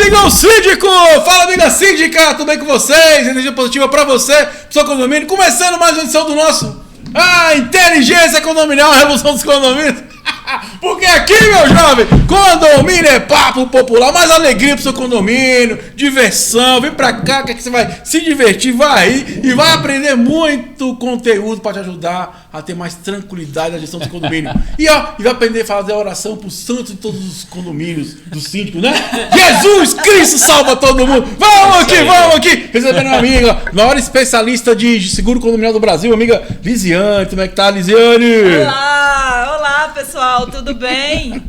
amigão síndico! Fala, amiga síndica! Tudo bem com vocês? Energia positiva pra você, pro seu condomínio. Começando mais uma edição do nosso Inteligência Condominial, Revolução dos Condomínios. Porque aqui, meu jovem, condomínio é papo popular, mais alegria pro seu condomínio, diversão, vem pra cá que você vai se divertir, vai rir e vai aprender muito conteúdo pra te ajudar a ter mais tranquilidade na gestão do seu condomínio. E vai aprender a fazer a oração pro santo de todos os condomínios, do síndico, né? Jesus Cristo salva todo mundo! Vamos aqui! Recebendo uma amiga, maior especialista de seguro condominial do Brasil, amiga Lisiane. Como é que tá, Lisiane? Olá, pessoal, tudo bem?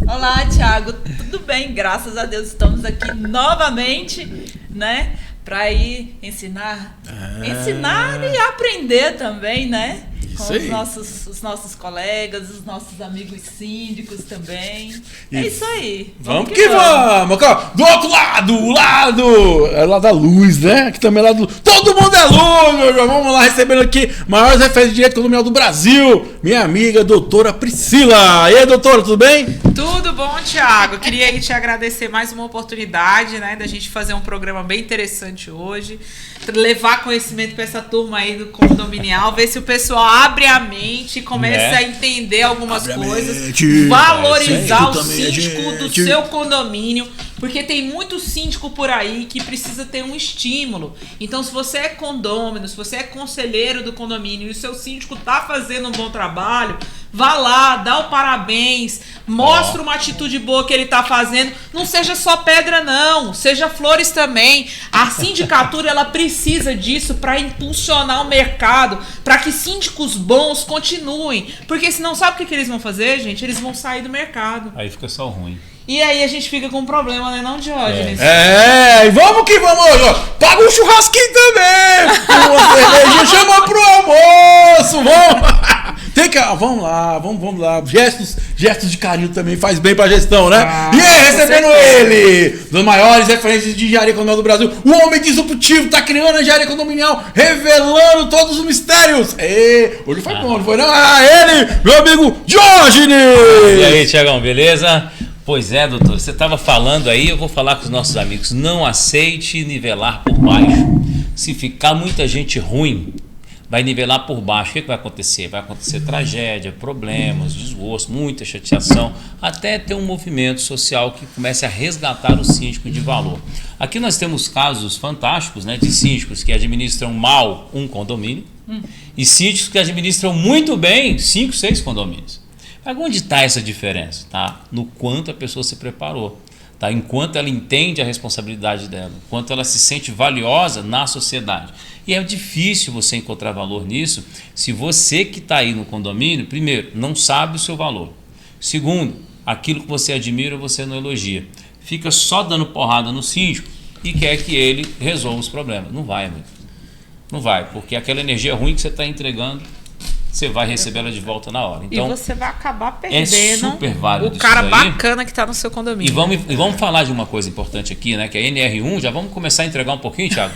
Olá, Thiago, tudo bem? Graças a Deus estamos aqui novamente, né? Para ir ensinar e aprender também, né? Com os nossos colegas, os nossos amigos síndicos também. É isso aí. Vamos que vamos! Do outro lado, o lado da luz, né? Aqui também é lado. Todo mundo é luz, meu irmão. Vamos lá, recebendo aqui maiores referências de direito condominial do Brasil, minha amiga, doutora Priscila. E aí, doutora, tudo bem? Tudo bom, Thiago. Queria te agradecer mais uma oportunidade, né, da gente fazer um programa bem interessante hoje, levar conhecimento para essa turma aí do condominial, ver se o pessoal abre a mente e começa a entender algumas coisas, valorizar o síndico do seu condomínio, porque tem muito síndico por aí que precisa ter um estímulo. Então, se você é condômino, se você é conselheiro do condomínio e o seu síndico tá fazendo um bom trabalho, vá lá, dá o parabéns, mostra uma atitude boa que ele tá fazendo. Não seja só pedra, não, seja flores também. A sindicatura, ela precisa disso para impulsionar o mercado, para que síndicos bons continuem. Porque senão, sabe o que eles vão fazer, gente? Eles vão sair do mercado. Aí fica só ruim. E aí a gente fica com um problema, né, não, Diógenes? E vamos que vamos hoje. Paga um churrasquinho também. Uma cervejinha, chama pro almoço. Vamos lá. Gestos de carinho também faz bem pra gestão, né? E aí, recebendo ele, das maiores referências de engenharia condominial do Brasil, o homem disruptivo, tá criando a engenharia condominial, revelando todos os mistérios. Hoje foi bom, não foi não? Ele, meu amigo Diógenes. E aí, Thiagão, beleza? Pois é, doutor, você estava falando aí, eu vou falar com os nossos amigos, não aceite nivelar por baixo. Se ficar muita gente ruim, vai nivelar por baixo. O que vai acontecer? Vai acontecer tragédia, problemas, desgosto, muita chateação, até ter um movimento social que comece a resgatar o síndico de valor. Aqui nós temos casos fantásticos, né, de síndicos que administram mal um condomínio e síndicos que administram muito bem 5, 6 condomínios. Onde está essa diferença? Tá? No quanto a pessoa se preparou, tá? Enquanto ela entende a responsabilidade dela, enquanto ela se sente valiosa na sociedade. E é difícil você encontrar valor nisso se você que está aí no condomínio, primeiro, não sabe o seu valor. Segundo, aquilo que você admira você não elogia. Fica só dando porrada no síndico e quer que ele resolva os problemas. Não vai, amigo. Não vai, porque aquela energia ruim que você está entregando, você vai receber ela de volta na hora. Então, e você vai acabar perdendo super válido o cara isso daí. Bacana que está no seu condomínio. E vamos falar de uma coisa importante aqui, né? Que é a NR1, já vamos começar a entregar um pouquinho, Thiago.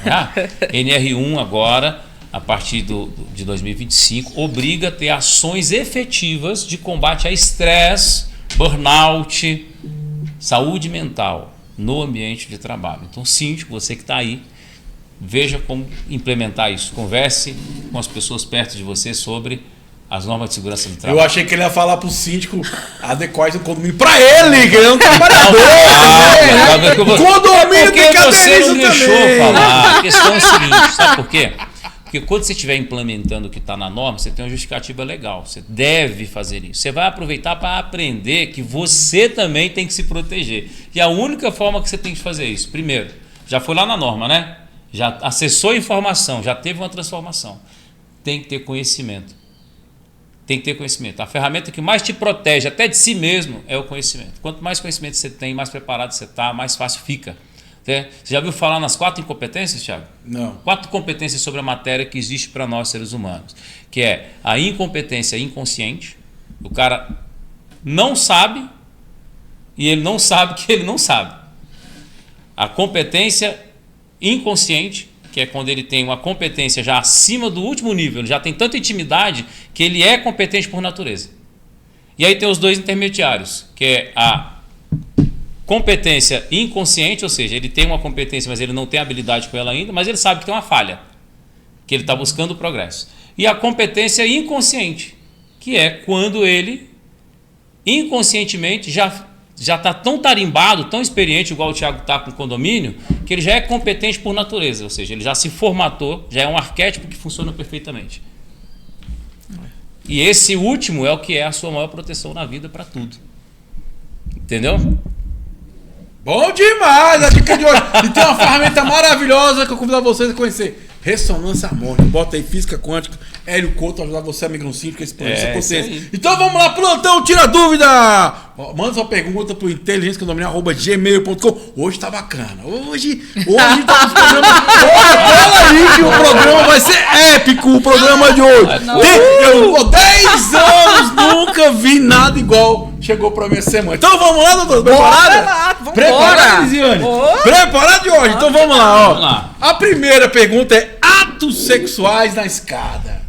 NR1 agora, a partir de 2025, obriga a ter ações efetivas de combate a estresse, burnout, saúde mental no ambiente de trabalho. Então, síndico, você que está aí, veja como implementar isso. Converse com as pessoas perto de você sobre as normas de segurança do trabalho. Eu achei que ele ia falar pro síndico adequar o condomínio pra ele, que ele é um trabalhador. Condomínio tem que você não isso deixou também. falar. A questão é a seguinte, sabe por quê? Porque quando você estiver implementando o que está na norma, você tem uma justificativa legal. Você deve fazer isso. Você vai aproveitar para aprender que você também tem que se proteger. E a única forma que você tem de fazer isso, primeiro, já foi lá na norma, né? Já acessou a informação, já teve uma transformação. Tem que ter conhecimento. Tem que ter conhecimento. A ferramenta que mais te protege até de si mesmo é o conhecimento. Quanto mais conhecimento você tem, mais preparado você está, mais fácil fica. Você já ouviu falar nas 4 incompetências, Thiago? Não. 4 competências sobre a matéria que existe para nós seres humanos. Que é a incompetência inconsciente. O cara não sabe e ele não sabe que ele não sabe. A competência inconsciente, que é quando ele tem uma competência já acima do último nível, ele já tem tanta intimidade que ele é competente por natureza. E aí tem os 2 intermediários, que é a competência inconsciente, ou seja, ele tem uma competência, mas ele não tem habilidade com ela ainda, mas ele sabe que tem uma falha, que ele está buscando o progresso. E a competência inconsciente, que é quando ele inconscientemente já está tão tarimbado, tão experiente, igual o Thiago está com o condomínio, que ele já é competente por natureza, ou seja, ele já se formatou, já é um arquétipo que funciona perfeitamente. E esse último é o que é a sua maior proteção na vida para tudo. Entendeu? Bom demais! A dica de hoje. E tem uma ferramenta maravilhosa que eu convido vocês a conhecer. Ressonância harmônica. Bota aí física quântica. Hélio Couto ajudar você, amigão simples, com esse processo consciência. Então vamos lá, plantão, tira dúvida! Ó, manda sua pergunta pro inteligênciacondominial@gmail.com. Hoje tá bacana. Hoje tá nos programas. Fala aí que o programa vai ser épico, o programa de hoje. Eu 10 anos nunca vi nada igual. Chegou pra mim essa semana. Então vamos lá, doutor? Preparada? Preparada, Lisiane? Preparado de hoje? Então vamos lá, ó. Vamos lá. A primeira pergunta é atos sexuais na escada.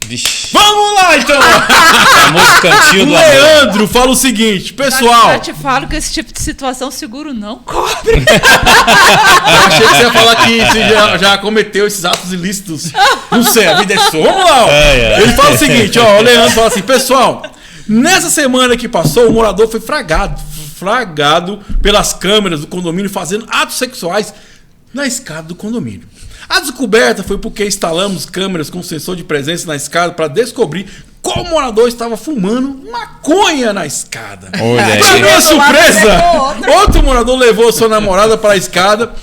Vixe. Vamos lá, então. Famoso cantinho do amor. Leandro fala o seguinte, pessoal. Já te falo que esse tipo de situação seguro não cobre. Eu achei que você ia falar que você já cometeu esses atos ilícitos. Não sei, a vida é sua. Vamos lá, ó. Ele fala o seguinte, ó. O Leandro fala assim, pessoal. Nessa semana que passou, o morador foi flagrado pelas câmeras do condomínio fazendo atos sexuais na escada do condomínio. A descoberta foi porque instalamos câmeras com sensor de presença na escada para descobrir qual morador estava fumando maconha na escada. Para minha surpresa, outro morador levou sua namorada para a escada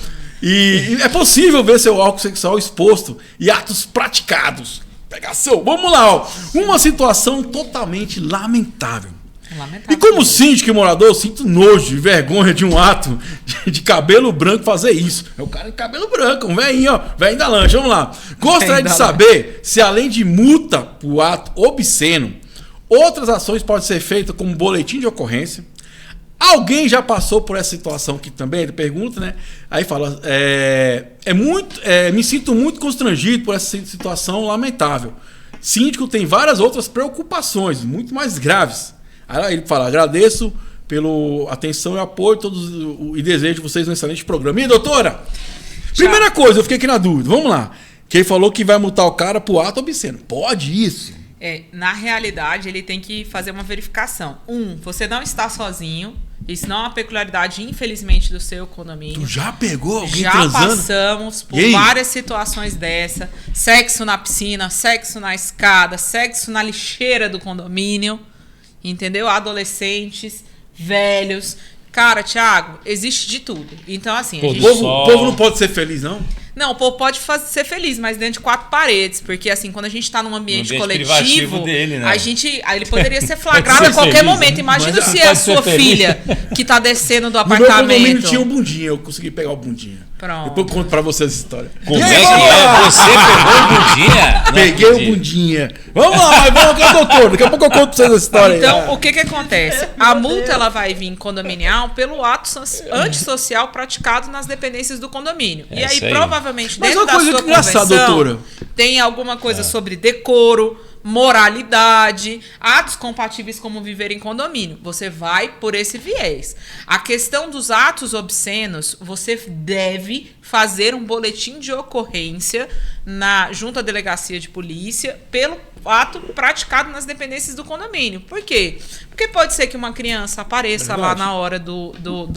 e é possível ver seu álcool sexual exposto e atos praticados. Pegação. Vamos lá, ó. Uma situação totalmente lamentável. E como síndico e morador, eu sinto nojo e vergonha de um ato de cabelo branco fazer isso. É o cara de cabelo branco, um velhinho, ó. Velhinho da lancha. Vamos lá. Gostaria de saber se, além de multa por ato obsceno, outras ações podem ser feitas como boletim de ocorrência. Alguém já passou por essa situação aqui também? Ele pergunta, né? Aí fala, me sinto muito constrangido por essa situação lamentável. Síndico tem várias outras preocupações, muito mais graves. Aí ele fala, agradeço pela atenção e apoio e desejo vocês um excelente programa. E doutora, primeira coisa, eu fiquei aqui na dúvida, vamos lá. Que ele falou que vai multar o cara por ato obsceno. Pode isso? Na realidade, ele tem que fazer uma verificação. Você não está sozinho. Isso não é uma peculiaridade, infelizmente, do seu condomínio. Tu já pegou alguém já transando? Passamos por várias situações dessa. Sexo na piscina, sexo na escada, sexo na lixeira do condomínio. Entendeu? Adolescentes, velhos. Cara, Thiago, existe de tudo. Então, assim... O povo não pode ser feliz, não? Não, o povo pode ser feliz, mas dentro de 4 paredes. Porque, assim, quando a gente tá num ambiente coletivo, dele, né? aí ele poderia ser flagrado a qualquer momento. Imagina se é a sua filha que tá descendo do apartamento. No meu condomínio tinha um bundinha, eu consegui pegar o bundinha. Pronto. Depois eu conto pra vocês essa história. Como é que é? Você pegou o bundinha? Peguei o bundinha. Vamos lá, vamos cá, doutor. Daqui a pouco eu conto pra vocês essa história. Então, o que acontece? A multa ela vai vir condominial pelo ato antissocial praticado nas dependências do condomínio. E aí, provavelmente, dentro da sua convenção, doutora, tem alguma coisa sobre decoro, moralidade, atos compatíveis como viver em condomínio. Você vai por esse viés. A questão dos atos obscenos, você deve fazer um boletim de ocorrência junto à delegacia de polícia pelo ato praticado nas dependências do condomínio. Por quê? Porque pode ser que uma criança apareça lá na hora do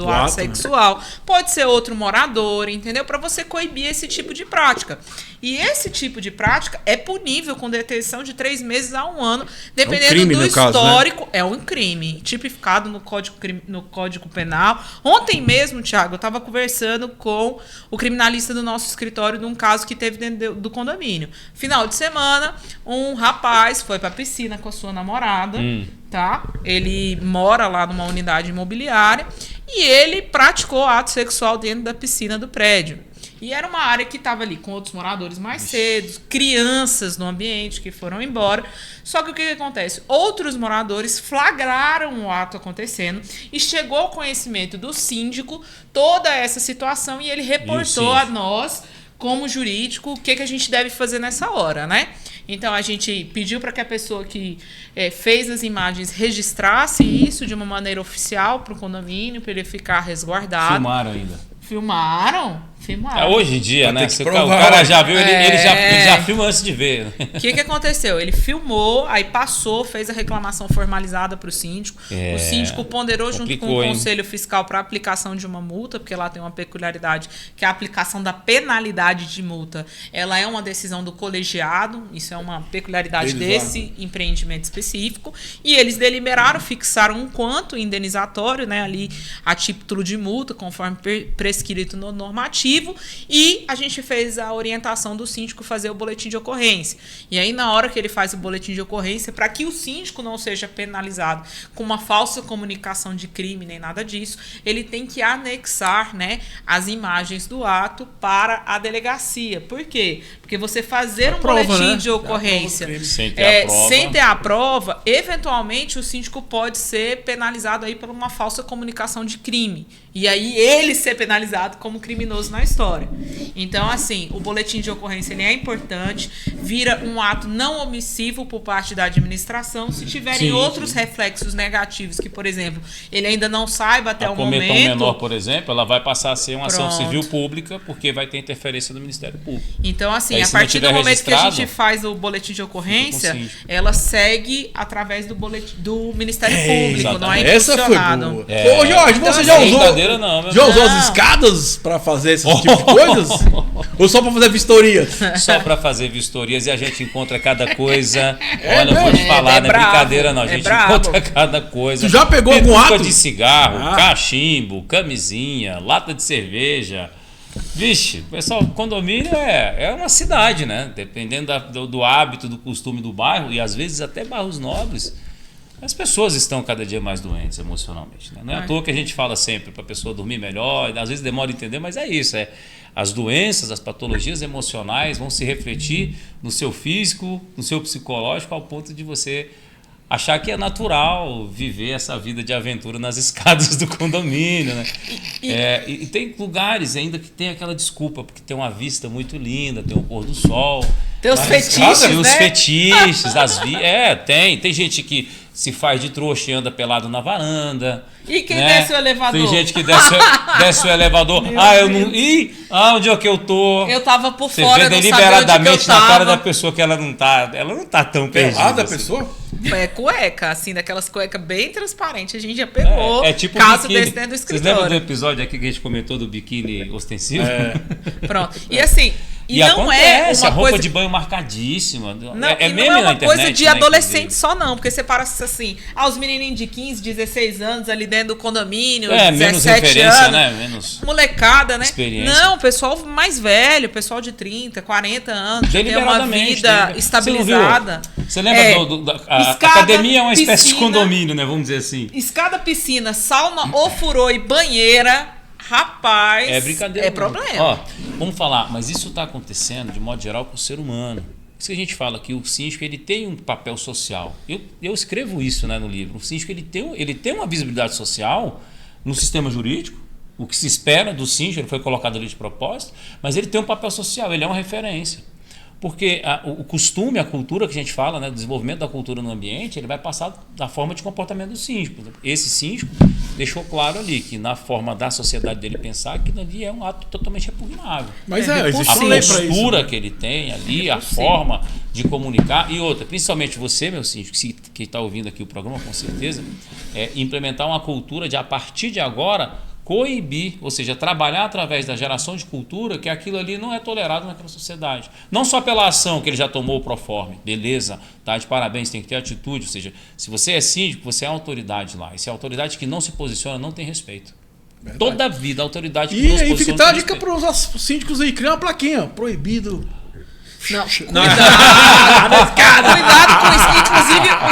ato sexual, pode ser outro morador, entendeu? Para você coibir esse tipo de prática. E esse tipo de prática é punível com detenção de 3 meses a 1 ano, dependendo do histórico. Caso, né? É um crime tipificado no Código Penal. Ontem mesmo, Thiago, eu estava conversando com o criminalista do nosso escritório de um caso que teve dentro do condomínio. Final de semana, um rapaz foi para a piscina com a sua namorada, tá? Ele mora lá numa unidade imobiliária e ele praticou ato sexual dentro da piscina do prédio. E era uma área que estava ali com outros moradores mais cedo, crianças no ambiente que foram embora. Só que o que acontece? Outros moradores flagraram o ato acontecendo e chegou ao conhecimento do síndico toda essa situação e ele reportou a nós como jurídico, o que a gente deve fazer nessa hora, né? Então, a gente pediu para que a pessoa que fez as imagens registrasse isso de uma maneira oficial para o condomínio, para ele ficar resguardado. Filmaram ainda. Filmaram. Hoje em dia, Vai né? ter que Se o provar, cara né? já viu, ele já filma antes de ver. O que aconteceu? Ele filmou, aí passou, fez a reclamação formalizada para o síndico. O síndico ponderou junto com o Conselho Fiscal para a aplicação de uma multa, porque lá tem uma peculiaridade, que a aplicação da penalidade de multa, ela é uma decisão do colegiado, isso é uma peculiaridade desse empreendimento específico, e eles deliberaram, fixaram um quanto indenizatório, né, ali a título de multa, conforme prescrito no normativo, e a gente fez a orientação do síndico fazer o boletim de ocorrência. E aí, na hora que ele faz o boletim de ocorrência, para que o síndico não seja penalizado com uma falsa comunicação de crime, nem nada disso, ele tem que anexar, né, as imagens do ato para a delegacia. Por quê? Porque você fazer um boletim de ocorrência sem ter a prova, eventualmente o síndico pode ser penalizado aí por uma falsa comunicação de crime. E aí ele ser penalizado como criminoso na história. Então, assim, o boletim de ocorrência ele é importante, vira um ato não omissivo por parte da administração. Se tiverem outros reflexos negativos, que, por exemplo, ele ainda não saiba até o momento... A cometer um menor, por exemplo, ela vai passar a ser uma ação civil pública, porque vai ter interferência do Ministério Público. Então, assim, aí, a partir do momento que a gente faz o boletim de ocorrência, ela segue através do Ministério Público, não é impulsionado. Essa foi boa. Ô, Jorge, você já usou... Já usou as escadas pra fazer esse tipo de coisas? Ou só pra fazer vistorias? Só pra fazer vistorias e a gente encontra cada coisa. Olha, eu vou te falar, não é brincadeira não. A gente encontra cada coisa. Tu já pegou algum ato? De cigarro, cachimbo, camisinha, lata de cerveja. Vixe, pessoal, condomínio é uma cidade, né? Dependendo do hábito, do costume do bairro, e às vezes até bairros nobres. As pessoas estão cada dia mais doentes emocionalmente, né? Não é à toa que a gente fala sempre para a pessoa dormir melhor, às vezes demora a entender, mas é isso. As doenças, as patologias emocionais vão se refletir no seu físico, no seu psicológico, ao ponto de você achar que é natural viver essa vida de aventura nas escadas do condomínio, né? E tem lugares ainda que tem aquela desculpa, porque tem uma vista muito linda, tem o pôr do sol. Tem os fetiches, né? Os fetiches, tem gente que se faz de trouxa e anda pelado na varanda. E quem desce o elevador? Tem gente que desce o elevador. Eu não. Onde é que eu tô? Eu tava por você fora, vê não deliberadamente sabia onde na cara da pessoa que ela não tá tão perdida. Pelada a assim. pessoa? É cueca, assim, daquelas cuecas bem transparentes. A gente já pegou tipo caso biquíni. desse dentro do escritório. Vocês lembram do episódio aqui que a gente comentou do biquíni ostensivo? Pronto. E assim... E não acontece, é uma a roupa coisa de banho marcadíssima. Não, meme não é uma na internet, coisa de adolescente só não, porque você para assim, os menininhos de 15, 16 anos ali dentro do condomínio, 17 menos referência, anos, né? Menos molecada, né? experiência. Não, pessoal mais velho, pessoal de 30, 40 anos, já tem uma vida estabilizada. Você lembra a academia é uma espécie de condomínio, né? Vamos dizer assim. Escada, piscina, sauna, ofurô e banheira. Rapaz, é brincadeira. É problema. Vamos falar, mas isso está acontecendo de modo geral com o ser humano. Isso que a gente fala que o síndico ele tem um papel social. Eu escrevo isso, né, no livro. O síndico ele tem uma visibilidade social no sistema jurídico. O que se espera do síndico, ele foi colocado ali de propósito, mas ele tem um papel social, ele é uma referência. Porque o costume, a cultura que a gente fala, né, do desenvolvimento da cultura no ambiente, ele vai passar da forma de comportamento do síndico. Esse síndico deixou claro ali que na forma da sociedade dele pensar que ali é um ato totalmente repugnável. Mas a postura isso, que ele tem ali, a forma de comunicar e outra, principalmente você, meu síndico, que está ouvindo aqui o programa com certeza, implementar uma cultura de a partir de agora coibir, ou seja, trabalhar através da geração de cultura que aquilo ali não é tolerado naquela sociedade. Não só pela ação que ele já tomou o proforme, beleza, tá de parabéns, tem que ter atitude, ou seja, se você é síndico, você é autoridade lá, e se é autoridade que não se posiciona, não tem respeito. Verdade. Toda a vida, a autoridade que não se posiciona. E fica a dica para os síndicos aí, criar uma plaquinha, proibido. Não, cuidado com isso.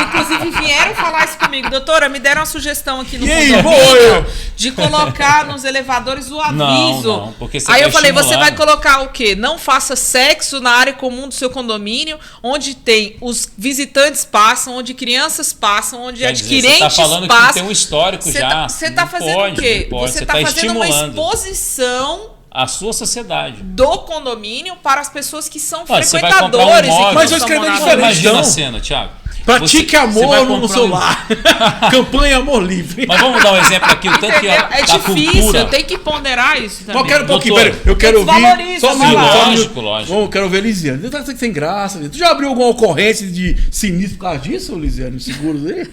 Inclusive vieram falar isso comigo. Doutora, me deram uma sugestão aqui no condomínio de colocar nos elevadores o aviso. Não, porque você aí eu falei, você vai colocar o quê? Não faça sexo na área comum do seu condomínio, onde tem os visitantes passam, onde crianças passam, onde adquirentes passam. Você está falando que tem um histórico já. Você está fazendo o quê? Você está fazendo uma exposição a sua sociedade. do condomínio para as pessoas que são Olha, você vai comprar um frequentadores. imóvel. e que Mas não eu são escrevi moradores. diferente. Imagina Então, a cena, Thiago. Pratique Você vai amor no comprar seu lar. Campanha Amor Livre. Mas vamos dar um exemplo aqui, o tanto que Entendeu? É a difícil, cultura... tem que ponderar isso também. Mas eu quero um pouquinho, Doutor, peraí. Eu quero ouvir. desvaloriza, Só um vai minuto, lá. só um Lógico, minuto. lógico. Bom, eu quero ouvir a Lisiane. Você tá sem graça, Lisiane. Tu já abriu alguma ocorrência de sinistro por causa disso, Lisiane? Seguros aí?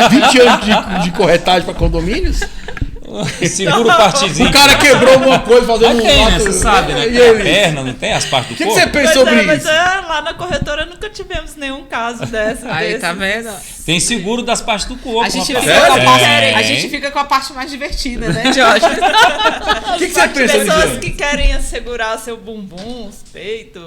20 anos de corretagem para condomínios? Segura o partizinho. O cara quebrou alguma coisa fazendo Mas tem, né? ato- Você sabe, né? E Tem a ele? perna, não tem as partes do O que corpo? você pensa sobre Mas isso? lá na corretora nunca tivemos nenhum caso dessa. Aí, tá vendo? Tem seguro das partes do corpo. A gente, rapaz. fica com a parte, Tem. a gente fica com a parte mais divertida, né, Jorge? O que você pensa, Pessoas Lisiane? que querem assegurar seu bumbum, os peitos.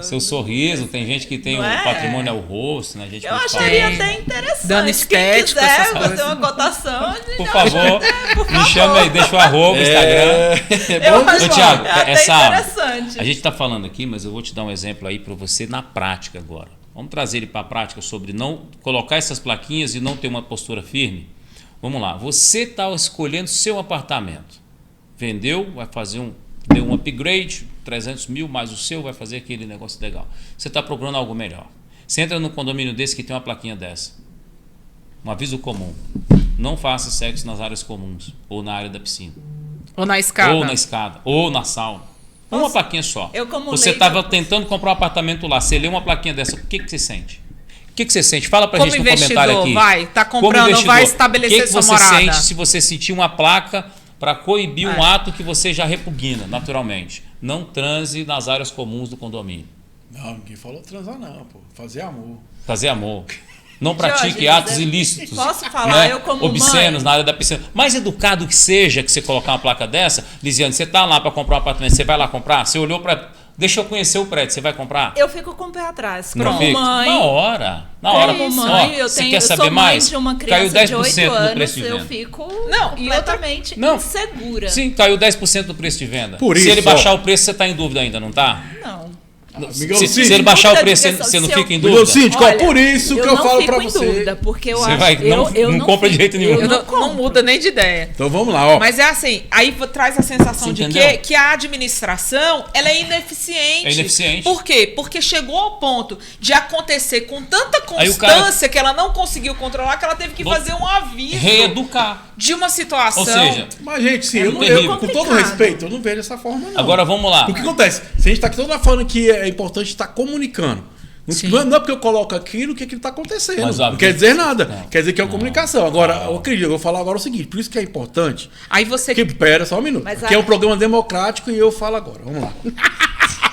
Seu sorriso, tem gente que tem Não o é? patrimônio é o rosto, né? A gente Eu pode acharia falar. até interessante. Dano estético, Quem essas quiser fazer coisas. uma cotação, a gente Por já- favor, por me favor. chama aí, deixa o arroba, Instagram. É Eu bom acho Ô, Thiago, até essa, interessante. a gente está falando aqui, mas eu vou te dar um exemplo aí para você na prática agora. Vamos trazer ele para a prática sobre não colocar essas plaquinhas e não ter uma postura firme. Vamos lá, você está escolhendo seu apartamento. Vendeu, vai fazer deu um upgrade, 300 mil, mais o seu vai fazer aquele negócio legal. Você está procurando algo melhor. Você entra num condomínio desse que tem uma plaquinha dessa. Um aviso comum. Não faça sexo nas áreas comuns ou na área da piscina. Ou na escada. Ou na escada, ou na sauna. Uma plaquinha só. eu como Você leiga- estava tentando comprar um apartamento lá, você lê uma plaquinha dessa, o que você sente? O que você sente? Fala pra Como gente no investidor, comentário aqui. vai, tá Como comprando, investidor, vai estabelecer o que sua você morada? sente se você sentir uma placa para coibir um É. ato que você já repugna, naturalmente? Não transe nas áreas comuns do condomínio. Não, ninguém falou transar não, pô. Fazer amor. Fazer amor. Não pratique Jorge, atos você- ilícitos. posso falar? Eu como obscenos mãe- na área da piscina. Mais educado que seja que você colocar uma placa dessa, Lisiane, você tá lá para comprar um apartamento, você vai lá comprar? Você olhou para... Deixa eu conhecer o prédio, você vai comprar? Eu fico com o pé atrás. Não Como fica? mãe. Na hora. Na hora. Como Ó, mãe, eu você tenho, quer eu saber sou mãe mais? de uma Caiu criança de 10% 8 no preço anos, de eu venda. fico Não, e outra- completamente Não. insegura. Sim, caiu 10% do preço de venda. Por Se isso, ele ó. baixar o preço, você está em dúvida ainda, não tá? Não. Amigão, Se Cid, ele baixar o Dúvida de preço, questão, você não se fica em Meu dúvida? síndico, ó, por isso que eu não falo fico pra em você. dúvida, porque eu Você acho vai- eu não compra de jeito nenhum. Eu não Não compro. muda nem de ideia. Então vamos lá, ó. Mas é assim, aí traz a sensação Você de entendeu? que a administração ela é ineficiente. É ineficiente. Por quê? Porque chegou ao ponto de acontecer com tanta Aí o constância que ela não conseguiu controlar que ela teve que Vou fazer um aviso Reeducar. de uma situação. Ou seja, Mas, gente, sim, É eu não, terrível. com todo complicado. respeito, eu não vejo dessa forma, não. agora vamos lá. O que acontece? Se a gente tá aqui toda hora falando que é importante estar comunicando. Sim. Não é porque eu coloco aquilo que aquilo está acontecendo. Mas, ó, não quer dizer nada. não. Quer dizer que é uma comunicação. Agora, eu acredito, eu vou falar agora o seguinte: por isso que é importante. Aí você. Que, pera só um minuto. Mas Que é um programa democrático e eu falo agora. Vamos lá.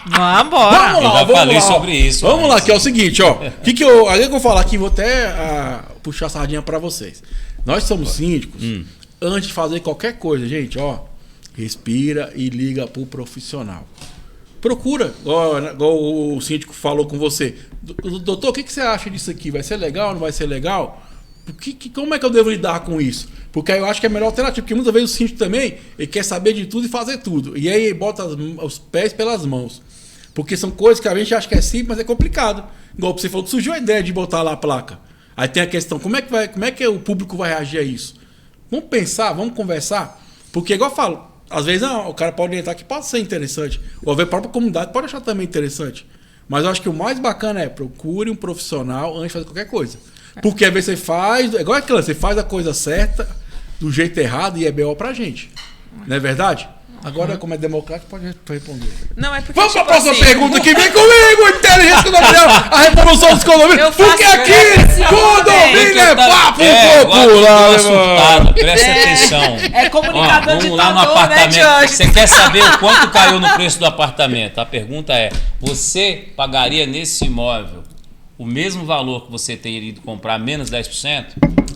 Vambora. Eu já falei sobre isso Vamos lá, antes. que é o seguinte, ó. Que eu. Aí que eu vou falar aqui, vou até puxar a sardinha para vocês. Nós somos síndicos. Antes de fazer qualquer coisa, gente, ó. Respira e liga pro profissional. Procura, igual o síndico falou com você. Doutor, o que você acha disso aqui? Vai ser legal, não vai ser legal? Como é que eu devo lidar com isso? Porque aí eu acho que é a melhor alternativa. Porque muitas vezes o síndico também ele quer saber de tudo e fazer tudo. E aí ele bota os pés pelas mãos. Porque são coisas que a gente acha que é simples, mas é complicado. Igual você falou que surgiu a ideia de botar lá a placa. Aí tem a questão, como é que o público vai reagir a isso? Vamos pensar, vamos conversar. Porque igual eu falo, às vezes não, o cara pode entrar que pode ser interessante. Ou a própria comunidade pode achar também interessante. Mas eu acho que o mais bacana é procure um profissional antes de fazer qualquer coisa. Porque às vezes você faz, igual aquela, você faz a coisa certa, do jeito errado e é B.O. pra gente. Não é verdade? Agora, como é democrático, pode responder. Não, é porque. Vamos pra tipo próxima assim, pergunta aqui. Vem comigo, inteligência condominial, a revolução dos condomínios. Eu faço Porque aqui, esse condomínio é papo agora popular, eu tô meu irmão. assustado, presta atenção. É comunicador Ó, de vamos lá no ditador, né, apartamento. Jorge? Você quer saber o quanto caiu no preço do apartamento? A pergunta é: você pagaria nesse imóvel o mesmo valor que você teria ido comprar, menos 10%?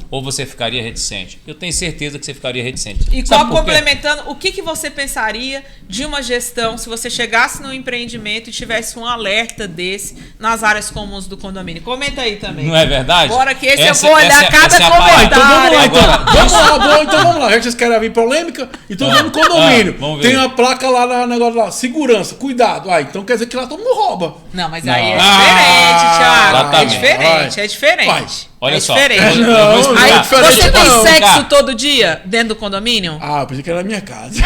Ou você ficaria reticente? Eu tenho certeza que você ficaria reticente. E Sabe por quê? complementando, o que você pensaria de uma gestão se você chegasse no empreendimento e tivesse um alerta desse nas áreas comuns do condomínio? Comenta aí também. Não é verdade? Bora que esse eu vou olhar cada essa é a parada. comentário. Então vamos lá, já que vocês querem vir polêmica, então vamos no condomínio. vamos ver. Tem uma placa lá na negócio lá, segurança, cuidado. Então quer dizer que lá todo mundo rouba. Não, mas Não. aí é diferente, Thiago. É Exatamente. diferente, Vai. é diferente. Vai. Olha É só. diferente. Eu vou explicar. Aí, Não, diferente você tem não. sexo todo dia dentro do condomínio? Ah, eu pensei que era na minha casa.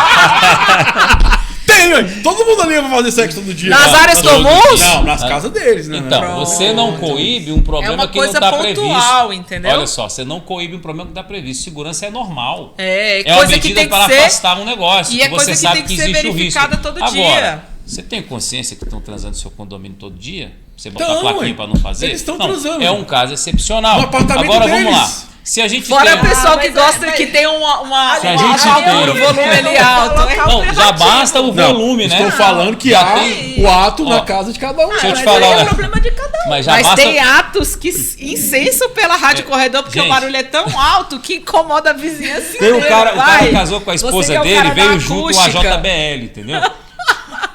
Ah, Tem, velho. Todo mundo ali vai fazer sexo todo dia. Nas áreas todo comuns? Não, nas casas deles, né? então, Não. você não coíbe um problema É uma que não coisa está pontual, previsto. entendeu? Olha só, você não coíbe um problema que está previsto. Segurança é normal. É É uma coisa que medida tem que para ser. afastar um negócio. E é você coisa que sabe tem que ser existe o verificada risco. todo Agora, dia. você tem consciência que estão transando no seu condomínio todo dia? Você botar Então, plaquinha ué. para não fazer? Eles estão Não, transando. É um caso excepcional. No apartamento Agora vamos lá. deles. Se a gente Fora tem... o pessoal que mas gosta é- que tem uma Se a gente altura, tem- o volume ali alto. hein? Não, já basta o Não, volume, né? Estou falando que Já há tem- o ato Ó, na casa de cada um. deixa eu te Mas falar, aí é né? o problema de cada um. Mas já Mas basta... tem atos que incenso pela rádio corredor, porque gente. o barulho é tão alto que incomoda a vizinhança. Tem o cara Vai. casou com a Você esposa que é o dele, cara da veio junto com a acústica. JBL, entendeu?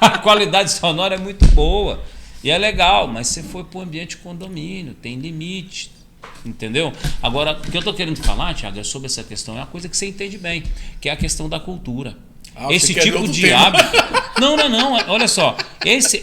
A qualidade sonora é muito boa. E é legal, mas você foi para o ambiente condomínio, tem limite. Entendeu? Agora, o que eu estou querendo falar, Thiago, é sobre essa questão. É uma coisa que você entende bem, que é a questão da cultura. Ah, você Esse quer tipo outro de tema. hábito. Não. Olha só.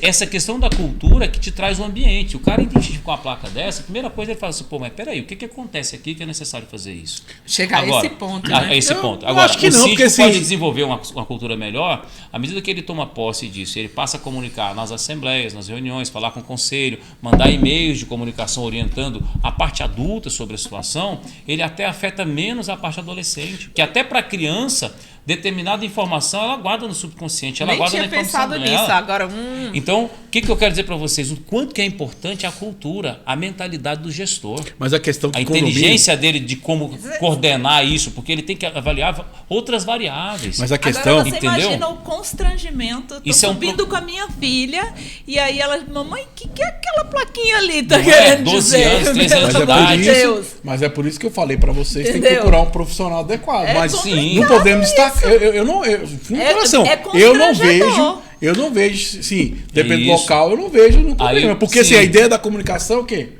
Essa questão da cultura que te traz o ambiente. O cara identifica uma placa dessa, a primeira coisa ele fala assim, pô, mas peraí, o que acontece aqui que é necessário fazer isso? Chegar Agora, a esse ponto, a né? esse Eu- ponto. eu Agora, acho que o não, síndico porque, pode assim, desenvolver uma cultura melhor à medida que ele toma posse disso. Ele passa a comunicar nas assembleias, nas reuniões, falar com o conselho, mandar e-mails de comunicação orientando a parte adulta sobre a situação, ele até afeta menos a parte adolescente. Que até para a criança, determinada informação ela guarda no subconsciente, ela Nem guarda tinha na informação pensado dela. nisso. Agora, Então, o que eu quero dizer para vocês? O quanto que é importante a cultura, a mentalidade do gestor. Mas a questão A que condomínio... inteligência dele de como coordenar isso, porque ele tem que avaliar outras variáveis. Mas a questão... Agora você entendeu? imagina o constrangimento. Tô Isso é um subindo com a minha filha e aí ela, mamãe, o que é aquela plaquinha ali? Tá Não é? querendo 12 dizer? anos, 13 anos Pelo de amor idade. de Deus. Mas é por isso que eu falei pra vocês, tem que Entendeu? procurar um profissional adequado. É Mas sim. não podemos estar... Eu não... fundo do É- coração. é eu não constrangedor. vejo... Eu não vejo, sim, depende do Isso. local, eu não vejo no problema. Aí, Porque assim, sim. a ideia da comunicação é o quê?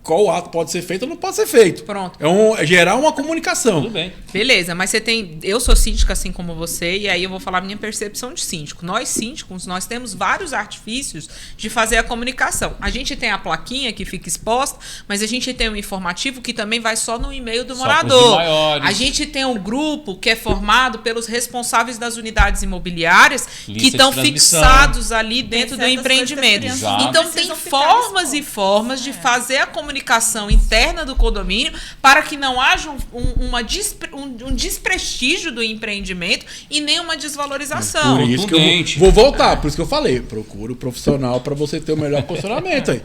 Qual ato pode ser feito ou não pode ser feito. Pronto. É gerar uma comunicação. Tudo bem. beleza, mas você tem... Eu sou síndica assim como você, e aí eu vou falar a minha percepção de síndico. Nós síndicos, nós temos vários artifícios de fazer a comunicação. A gente tem a plaquinha que fica exposta, mas a gente tem um informativo que também vai só no e-mail do Só pros de morador. maiores. A gente tem um grupo que é formado pelos responsáveis das unidades imobiliárias que Lista de estão transmissão. fixados ali dentro do certas empreendimento. coisas que as crianças Então não tem precisam ficar formas e expostas. formas de fazer a comunicação interna do condomínio para que não haja um desprestígio do empreendimento e nem uma desvalorização. Por isso que eu Contundente. vou voltar, por isso que eu falei, procura o profissional para você ter o melhor posicionamento aí.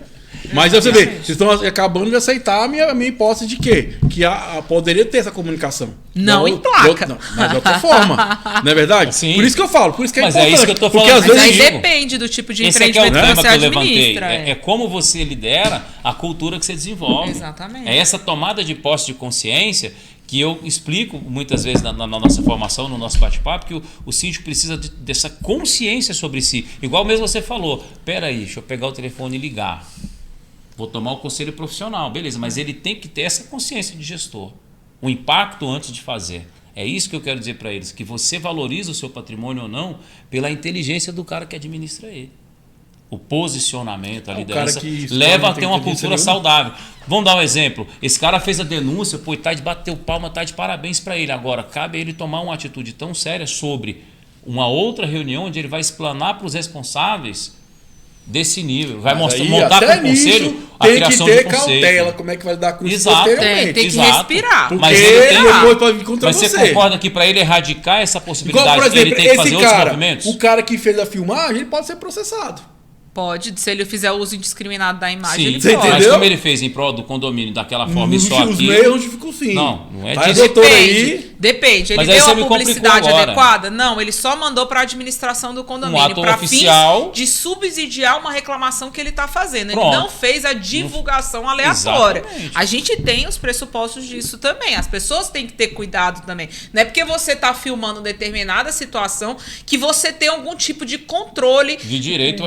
Mas você vê, vocês estão acabando de aceitar a minha hipótese de quê? Que poderia ter essa comunicação. Não em placa. Mas de outra forma. Não é verdade? Sim. Por isso que eu falo, por isso que é Mas é importante. isso que eu tô Porque falando. às Mas vezes aí digo, depende do tipo de Esse aqui é o empreendimento que tema você que eu levantei. administra. É como você lidera a cultura que você desenvolve. Exatamente. É essa tomada de posse de consciência que eu explico muitas vezes na nossa formação, no nosso bate-papo, que o síndico precisa dessa consciência sobre si. Igual mesmo você falou, peraí, deixa eu pegar o telefone e ligar. Vou tomar o conselho profissional, beleza, mas ele tem que ter essa consciência de gestor. O impacto antes de fazer. É isso que eu quero dizer para eles, que você valoriza o seu patrimônio ou não pela inteligência do cara que administra ele. O posicionamento, a O liderança, cara que leva não a ter tem uma inteligência cultura nenhuma. saudável. Vamos dar um exemplo. Esse cara fez a denúncia, pô, tá de bater o palma, tá de parabéns para ele. Agora, cabe a ele tomar uma atitude tão séria sobre uma outra reunião onde ele vai explanar para os responsáveis desse nível. Vai Mas aí, montar até com o conselho nisso, a tem criação que ter de conselho. cautela, como é que vai dar com isso Exato. posteriormente. Tem que Exato. respirar. Porque Mas ele tem- depois pode vir contra Mas você você. concorda que para ele erradicar essa possibilidade, Igual, por exemplo, ele tem que fazer esse outros cara, movimentos? o cara que fez a filmagem, ele pode ser processado. Pode, se ele fizer uso indiscriminado da imagem, Sim, ele Você pode. mas entendeu? como ele fez em prol do condomínio daquela forma e só Os aqui... meios ficam sim. Não é Tá, disso. doutor Depende, aí. depende. Ele Mas aí deu você a me publicidade complicou agora. adequada? Não, ele só mandou para a administração do condomínio ato para oficial. fins de subsidiar uma reclamação que ele está fazendo. Pronto. Ele não fez a divulgação aleatória. Exatamente. A gente tem os pressupostos disso também. As pessoas têm que ter cuidado também. Não é porque você está filmando determinada situação que você tem algum tipo de controle De direito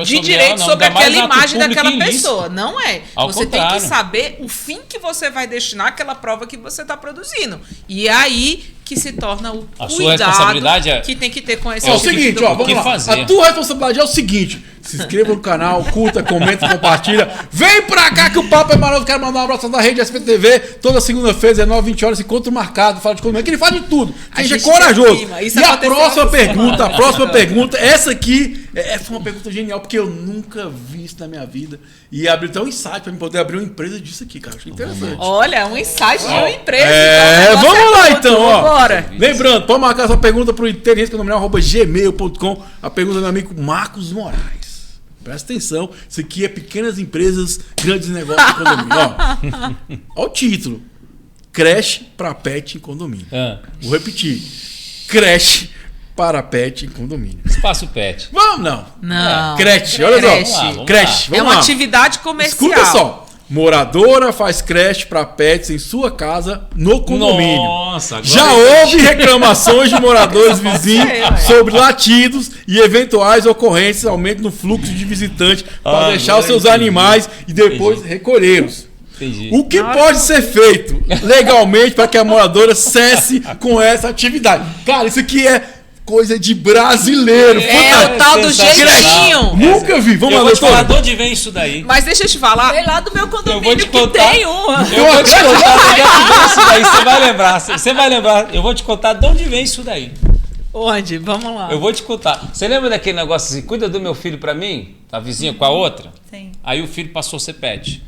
sobre Ainda mais aquela ato imagem público daquela ilícito. pessoa. Não é. Ao Você tem que contrário. saber o fim que você vai destinar àquela prova que você está produzindo. E aí que se torna o A sua cuidado responsabilidade é- que tem que ter com esse É o tipo de seguinte, ó, documento. vamos lá. fazer? A tua responsabilidade é o seguinte: se inscreva no canal, curta, comenta, compartilha. Vem pra cá que o papo é maravilhoso. Quero mandar um abraço da rede SPTV. Toda segunda-feira, 19, 20 horas, encontro marcado. Fala de condomínio, que ele fala de tudo. A Seja gente corajoso. se anima. Isso E a aconteceu próxima essa pergunta, essa aqui foi uma pergunta genial, porque eu nunca vi isso na minha vida. E abriu até um insight pra mim poder abrir uma empresa disso aqui, cara. Achei interessante. Olha, um insight de uma empresa. É, então, o negócio vamos lá todo. então, ó. Bora. Lembrando, pode marcar sua pergunta pro inteligênciacondominial@gmail.com. A pergunta do meu amigo Marcos Moraes. Presta atenção, isso aqui é pequenas empresas, grandes negócios de condomínio. Ó o título: creche para pet em condomínio. Vou repetir: creche para pet em condomínio. Espaço pet. Vamos não. Não. Creche, olha Creche. só. Vamos lá. Creche, É vamos uma lá. atividade comercial. Escuta só. Moradora faz creche para pets em sua casa no condomínio. Nossa, agora Já houve reclamações de moradores vizinhos ser, ué. sobre latidos e eventuais ocorrências, aumento no fluxo de visitantes para Ah, deixar os agora seus entendi. animais e depois recolhê-los. Entendi. O que pode ser feito legalmente para que a moradora cesse com essa atividade? Cara, isso aqui é coisa de brasileiro. É o tal do sensacional. jeitinho. Nunca vi. Vamos Eu lá, vou te falar de doutor. onde vem isso daí. Mas deixa eu te falar. Vem lá do meu Eu vou condomínio te que contar. tem uma. Eu vou te contar de onde é que vem isso daí. Você vai lembrar. Você vai lembrar. Eu vou te contar de onde vem isso daí. Onde? Vamos lá. Eu vou te contar. Você lembra daquele negócio assim? Cuida do meu filho pra mim? A vizinha com a outra? Sim. Aí o filho passou a ser pet.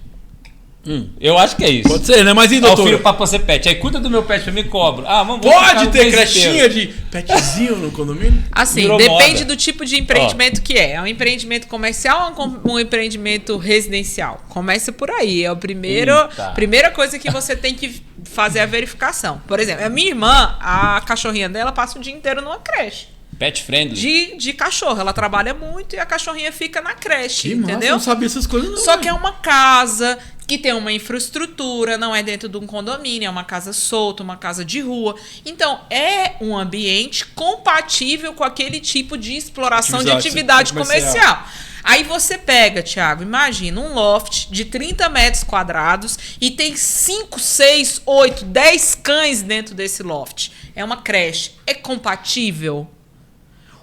Eu acho que é isso. Pode ser, né? Mas e Ah, o doutor? filho passou a ser pet. Aí cuida do meu pet pra mim, cobro. Ah, vamos Pode ficar o ter mês crechinha inteiro. de petzinho no condomínio? Assim, Virou depende moda. do tipo de empreendimento que é. É um empreendimento comercial ou um empreendimento residencial? Começa por aí. É o Eita. primeira coisa que você tem que fazer a verificação. Por exemplo, a minha irmã, a cachorrinha dela passa o dia inteiro numa creche. Pet friendly. De cachorro. Ela trabalha muito e a cachorrinha fica na creche, Que massa, eu entendeu? não sabia essas coisas não. Só que é uma casa que tem uma infraestrutura, não é dentro de um condomínio, é uma casa solta, uma casa de rua. Então, é um ambiente compatível com aquele tipo de exploração de atividade comercial. Aí você pega, Thiago, imagina um loft de 30 metros quadrados e tem 5, 6, 8, 10 cães dentro desse loft. É uma creche. É compatível?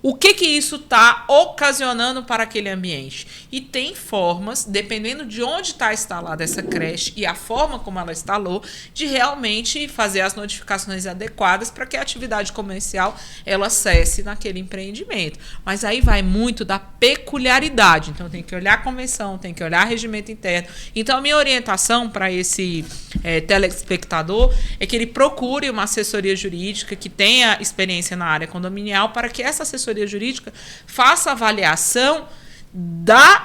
O que isso está ocasionando para aquele ambiente? E tem formas, dependendo de onde está instalada essa creche e a forma como ela instalou, de realmente fazer as notificações adequadas para que a atividade comercial ela cesse naquele empreendimento. Mas aí vai muito da peculiaridade. Então tem que olhar a convenção, tem que olhar regimento interno. Então a minha orientação para esse telespectador é que ele procure uma assessoria jurídica que tenha experiência na área condominial para que essa assessoria jurídica faça avaliação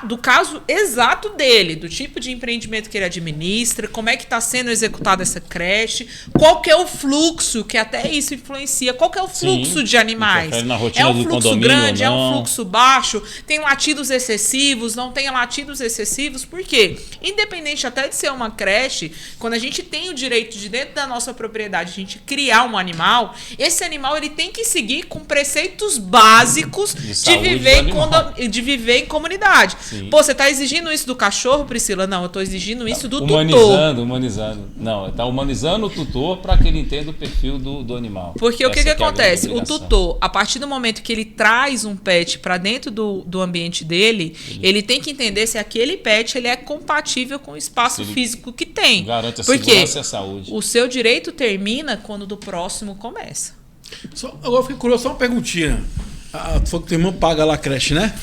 do caso exato dele, do tipo de empreendimento que ele administra, como é que está sendo executada essa creche, qual que é o fluxo, que até isso influencia, qual que é o fluxo de animais. interfere na rotina É um do fluxo condomínio grande, é ou um não. fluxo baixo, tem latidos excessivos, não tem latidos excessivos, por quê? Independente até de ser uma creche, quando a gente tem o direito de dentro da nossa propriedade a gente criar um animal, esse animal ele tem que seguir com preceitos básicos de saúde viver, do animal. de viver em comunidade. Sim. Pô, você tá exigindo isso do cachorro, Priscila? Não, eu tô exigindo isso do tutor. Humanizando. Não, tá humanizando o tutor para que ele entenda o perfil do animal. Porque o que Essa é a grande acontece? O obrigação. tutor, a partir do momento que ele traz um pet para dentro do ambiente dele, ele tem que entender se aquele pet ele é compatível com o espaço Ele físico que tem. garante a Porque segurança e a saúde. o seu direito termina quando do próximo começa. Agora eu fiquei curioso, só uma perguntinha. Tu falou que tua irmã paga lá a creche, né?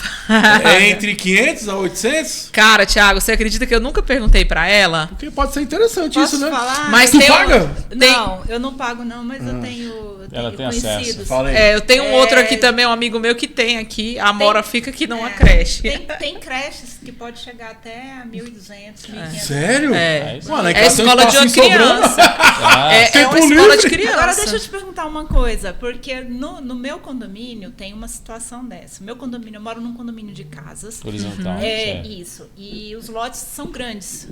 É entre 500 a 800? Cara, Thiago, você acredita que eu nunca perguntei para ela? Porque pode ser interessante Posso isso, né? falar? Mas Tu tem paga? Não, eu não pago não, mas eu tenho Ela tem conhecidos. acesso. Fala aí. Eu tenho um outro aqui também, um amigo meu que tem aqui. A Mora fica aqui numa creche. Tem creches que pode chegar até a 1.200, 1.500. Sério? É. Mano, aí É cá tem um escola de uma espacinho sobrando. criança. É Tempo uma escola livre. de criança. Agora deixa eu te perguntar uma coisa, porque no meu condomínio tem uma situação dessa. Meu condomínio, eu moro num condomínio de casas. Horizontal. É, certo. isso. E os lotes são grandes.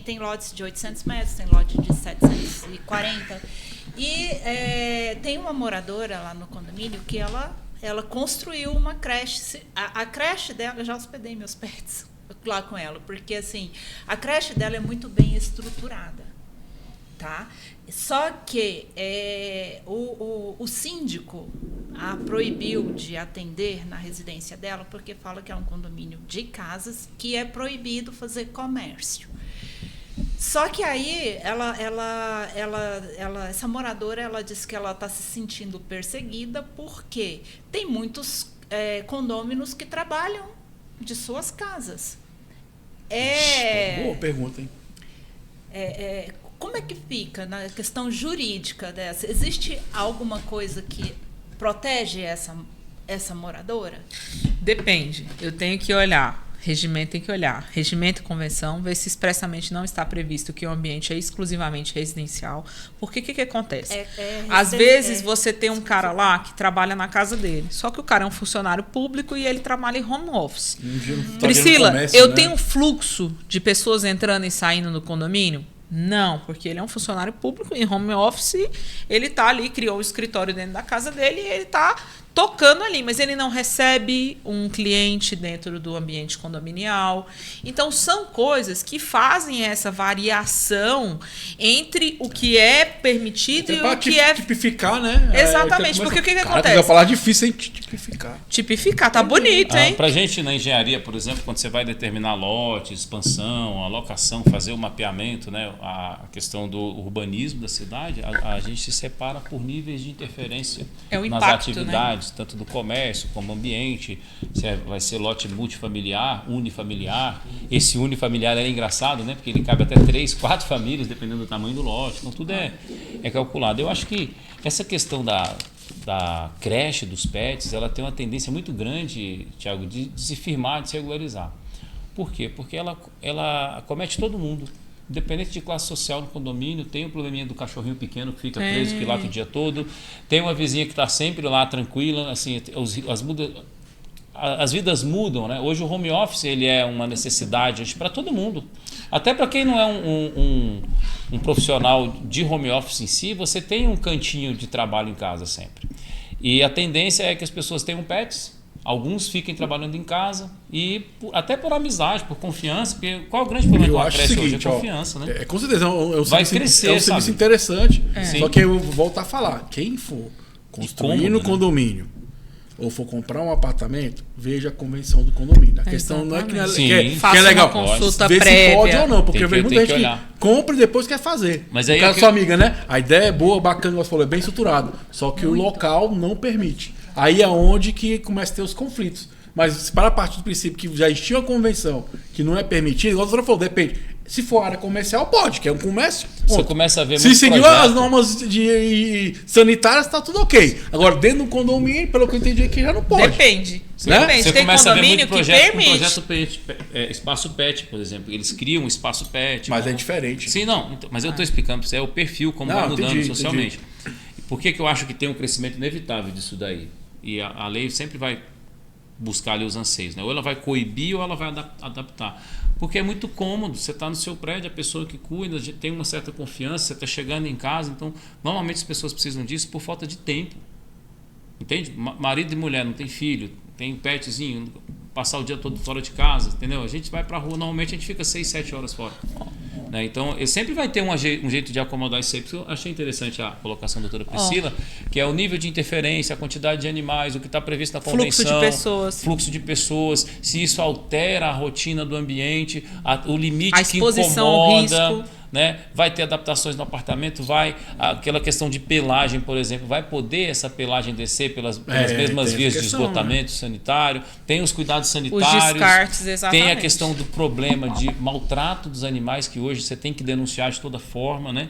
Tem lotes de 800 metros, tem lote de 740. E tem uma moradora lá no condomínio que ela construiu uma creche. A creche dela, eu já hospedei meus pets lá com ela, porque assim, a creche dela é muito bem estruturada. tá? Só que o síndico a proibiu de atender na residência dela porque fala que é um condomínio de casas que é proibido fazer comércio. Só que aí essa moradora ela disse que ela está se sentindo perseguida porque tem muitos condôminos que trabalham de suas casas. Boa pergunta, hein? Como é que fica na questão jurídica dessa? Existe alguma coisa que protege essa moradora? Depende. Eu tenho que olhar. Regimento tem que olhar. Regimento e convenção, ver se expressamente não está previsto que o ambiente é exclusivamente residencial. Porque o que acontece? Às vezes você tem um cara lá que trabalha na casa dele. Só que o cara é um funcionário público e ele trabalha em home office. Priscila, eu tenho um fluxo de pessoas entrando e saindo no condomínio? Não, porque ele é um funcionário público em home office, ele está ali, criou um escritório dentro da casa dele e ele está tocando ali, mas ele não recebe um cliente dentro do ambiente condominial. Então, são coisas que fazem essa variação entre o que é permitido e o que é... tipificar, né? Exatamente, porque o que acontece? É uma palavra difícil, hein? Tipificar. Tipificar, tá bonito, hein? Pra gente, na engenharia, por exemplo, quando você vai determinar lote, expansão, alocação, fazer o mapeamento, né? A questão do urbanismo da cidade, a gente se separa por níveis de interferência o nas impacto, atividades, né? Tanto do comércio como ambiente, se vai ser lote multifamiliar, unifamiliar. Esse unifamiliar é engraçado, né? Porque ele cabe até 3, 4 famílias, dependendo do tamanho do lote. Então, tudo é calculado. Eu acho que essa questão da creche dos pets, ela tem uma tendência muito grande, Tiago, de se firmar, de se regularizar. Por quê? Porque ela acomete todo mundo. Independente de classe social no condomínio, tem o probleminha do cachorrinho pequeno que fica preso, que late o dia todo. Tem uma vizinha que está sempre lá tranquila. Assim, as vidas mudam, né? Hoje o home office ele é uma necessidade para todo mundo. Até para quem não é um profissional de home office em si, você tem um cantinho de trabalho em casa sempre. E a tendência é que as pessoas tenham pets. Alguns fiquem trabalhando em casa e até por amizade, por confiança, porque qual é o grande problema com a creche hoje? É confiança, né? Com certeza, vai crescer, é um serviço interessante, só Sim. que eu vou voltar a falar, quem for construir no condomínio ou for comprar um apartamento, veja a convenção do condomínio. A questão não é que é legal, consulta ver prévia. se pode ou não, porque tem muita que gente compra e depois quer fazer. Mas aí no caso da sua amiga, né? A ideia é boa, bacana, você falou, é bem estruturado, só que o local não permite. Aí é onde que começa a ter os conflitos. Mas se para a partir do princípio que já existia uma convenção que não é permitida, igual a doutora falou, depende. Se for área comercial, pode, que é um comércio. Você começa a ver se seguir as normas sanitárias, está tudo ok. Agora, dentro do condomínio, pelo que eu entendi aqui, já não pode. Depende. Né? Depende. Você Tem começa a ver condomínio muito que projeto, permite. projeto pet, espaço pet, por exemplo. Eles criam um espaço pet. Mas é diferente. Sim, não. Mas eu estou explicando para você, é o perfil, como vai mudando socialmente. Por que eu acho que tem um crescimento inevitável disso daí? E a lei sempre vai buscar ali os anseios, né? Ou ela vai coibir ou ela vai adaptar. Porque é muito cômodo, você está no seu prédio, a pessoa que cuida tem uma certa confiança, você está chegando em casa, então normalmente as pessoas precisam disso por falta de tempo. Entende? Marido e mulher, não tem filho, tem petzinho, passar o dia todo fora de casa, entendeu? A gente vai para a rua, normalmente a gente fica 6, 7 horas fora. Né? Então, sempre vai ter um jeito de acomodar isso aí. Porque eu achei interessante a colocação da doutora Priscila, que é o nível de interferência, a quantidade de animais, o que está previsto na convenção. Fluxo de pessoas. Se isso altera a rotina do ambiente, o limite a exposição ao risco. Né? Vai ter adaptações no apartamento, aquela questão de pelagem, por exemplo, vai poder essa pelagem descer pelas mesmas vias de esgotamento sanitário, tem os cuidados sanitários, os descartes, exatamente. Tem a questão do problema de maltrato dos animais, que hoje você tem que denunciar de toda forma, né?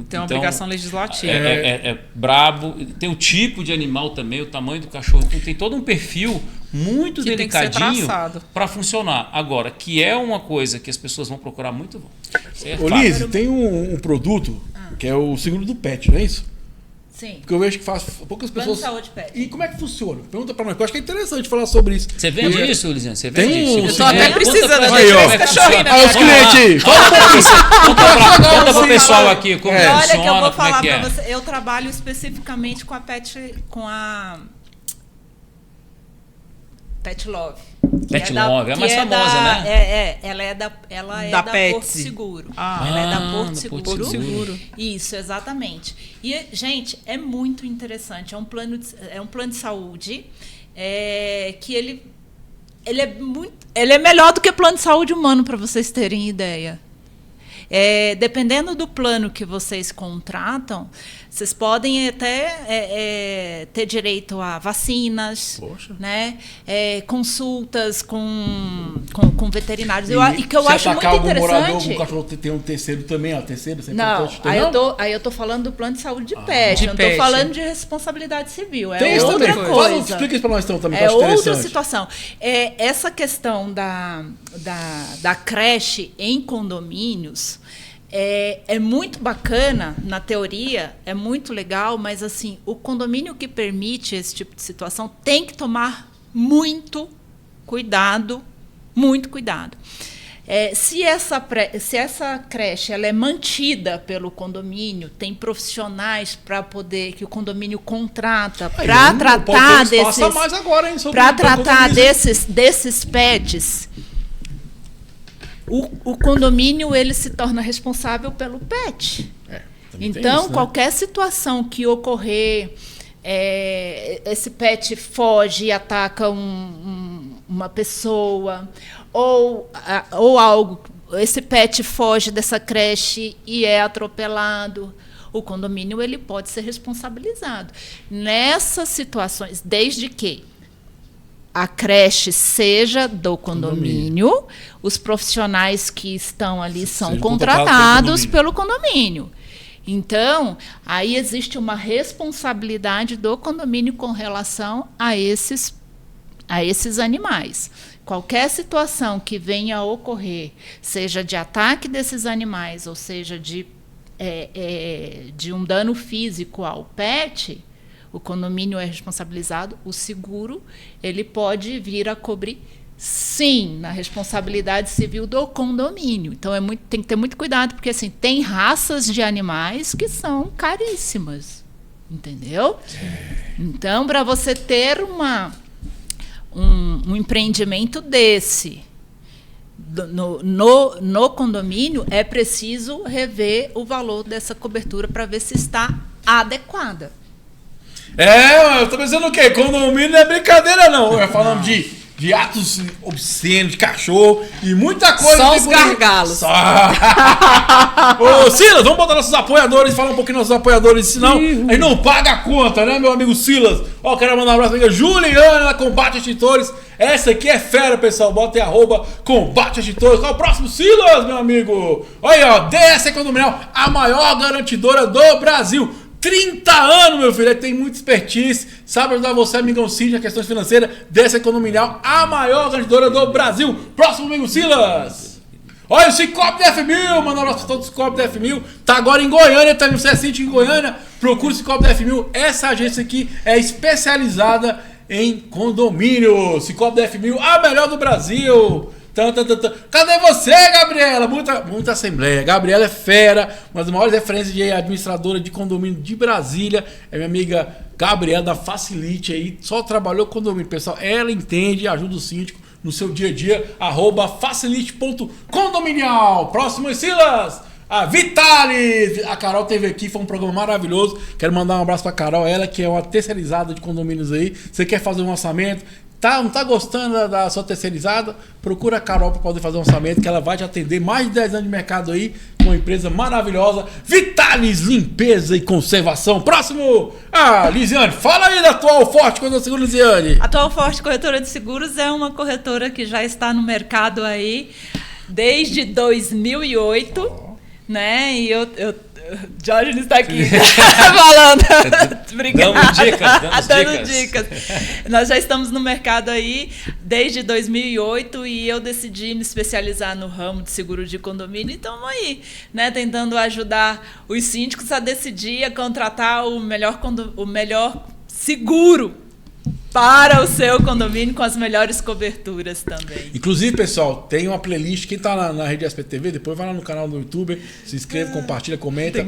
Tem uma obrigação legislativa. É brabo, tem o tipo de animal também, o tamanho do cachorro, então tem todo um perfil muito que delicadinho para funcionar. Agora, que é uma coisa que as pessoas vão procurar muito. Ô Liz, tem um produto que é o seguro do pet, não é isso? Sim. Porque eu vejo que faz poucas pessoas. Plano de saúde pet. E como é que funciona? Pergunta pra nós, porque eu acho que é interessante falar sobre isso. Você vende isso, Lizinha? Você vende isso? Eu tô até precisando aí, ó. Aí os clientes. Conta pro pessoal aqui como funciona. Olha que eu vou falar pra você. Eu trabalho especificamente com a Pet Love. Pet Love, é a mais famosa, né? Ela é da Da Porto Pets. Seguro. Ah. Ela é da Ah, Porto da Seguro. Porto Seguro. Isso, exatamente. E, gente, é muito interessante. É um plano de saúde que ele é melhor do que plano de saúde humano, para vocês terem ideia. Dependendo do plano que vocês contratam, vocês podem até ter direito a vacinas, né? Consultas com veterinários. E que eu acho muito interessante. Morador, o cachorro tem um terceiro também, ó. Terceiro, você não, aí eu tô falando do plano de saúde de pet. De eu não pet. tô falando de responsabilidade civil. Tem isso outra também. coisa. Explica isso pra nós então também, que É eu acho outra interessante. situação. Essa questão da creche em condomínios é muito bacana, na teoria, é muito legal, mas assim, o condomínio que permite esse tipo de situação tem que tomar muito cuidado, muito cuidado. Se essa creche ela é mantida pelo condomínio, tem profissionais para poder que o condomínio contrata para tratar desses pets, o condomínio ele se torna responsável pelo pet. Então, isso, né? Qualquer situação que ocorrer, esse pet foge e ataca uma pessoa, ou algo, esse pet foge dessa creche e é atropelado, o condomínio ele pode ser responsabilizado. Nessas situações, desde que a creche seja do condomínio, os profissionais que estão ali são contratados pelo condomínio. Então, aí existe uma responsabilidade do condomínio com relação a esses animais. Qualquer situação que venha a ocorrer, seja de ataque desses animais, ou seja de um dano físico ao pet, o condomínio é responsabilizado, o seguro ele pode vir a cobrir, sim, na responsabilidade civil do condomínio. Então tem que ter muito cuidado, porque assim, tem raças de animais que são caríssimas, entendeu? Então, para você ter um empreendimento desse no condomínio, é preciso rever o valor dessa cobertura para ver se está adequada. Eu tô pensando o quê? Condomínio não é brincadeira, não. Falando de atos obscenos, de cachorro e muita coisa. Só os gargalos. Ô, Silas, vamos botar nossos apoiadores, falar um pouquinho dos nossos apoiadores, senão a gente não paga a conta, né, meu amigo Silas? Quero mandar um abraço pra amiga Juliana, da Combate Extintores. Essa aqui é fera, pessoal. Bota aí @Combate Extintores. Qual é o próximo, Silas, meu amigo? Olha aí, ó, DS Condominial, a maior garantidora do Brasil. 30 anos, meu filho, ele tem muita expertise, sabe ajudar você, amigão Cid, na questões financeiras dessa condominial, a maior garantidora do Brasil. Próximo, amigo Silas. Olha o Cicobi da F1000, manda um abraço para todos os Cicobi da F1000. Tá agora em Goiânia, tá no C5 em Goiânia. Procura o Cicobi da F1000. Essa agência aqui é especializada em condomínio. Cicobi da F1000, a melhor do Brasil. Cadê você, Gabriela? Muita assembleia. Gabriela é fera, uma das maiores referências de administradora de condomínio de Brasília. É minha amiga Gabriela da Facilite aí. Só trabalhou com condomínio, pessoal. Ela entende e ajuda o síndico no seu dia a dia. @facilite.condominial. Próximo, Silas. A Vitali. A Carol teve aqui, foi um programa maravilhoso. Quero mandar um abraço pra Carol, ela que é uma terceirizada de condomínios aí. Você quer fazer um orçamento? Não tá gostando da sua terceirizada? Procura a Carol para poder fazer um orçamento, que ela vai te atender mais de 10 anos de mercado aí, com uma empresa maravilhosa, Vitalis Limpeza e Conservação. Próximo, Lisiane, fala aí da Atual Forte Corretora de Seguros, Lisiane. Atual Forte Corretora de Seguros é uma corretora que já está no mercado aí desde 2008, né? E Jorge está aqui falando. Dando dicas. Nós já estamos no mercado aí desde 2008 e eu decidi me especializar no ramo de seguro de condomínio. Então, estamos aí, né, tentando ajudar os síndicos a decidir, a contratar o melhor seguro para o seu condomínio com as melhores coberturas também. Inclusive, pessoal, tem uma playlist. Quem tá na rede SPTV, depois vai lá no canal do YouTube, se inscreve, compartilha, comenta.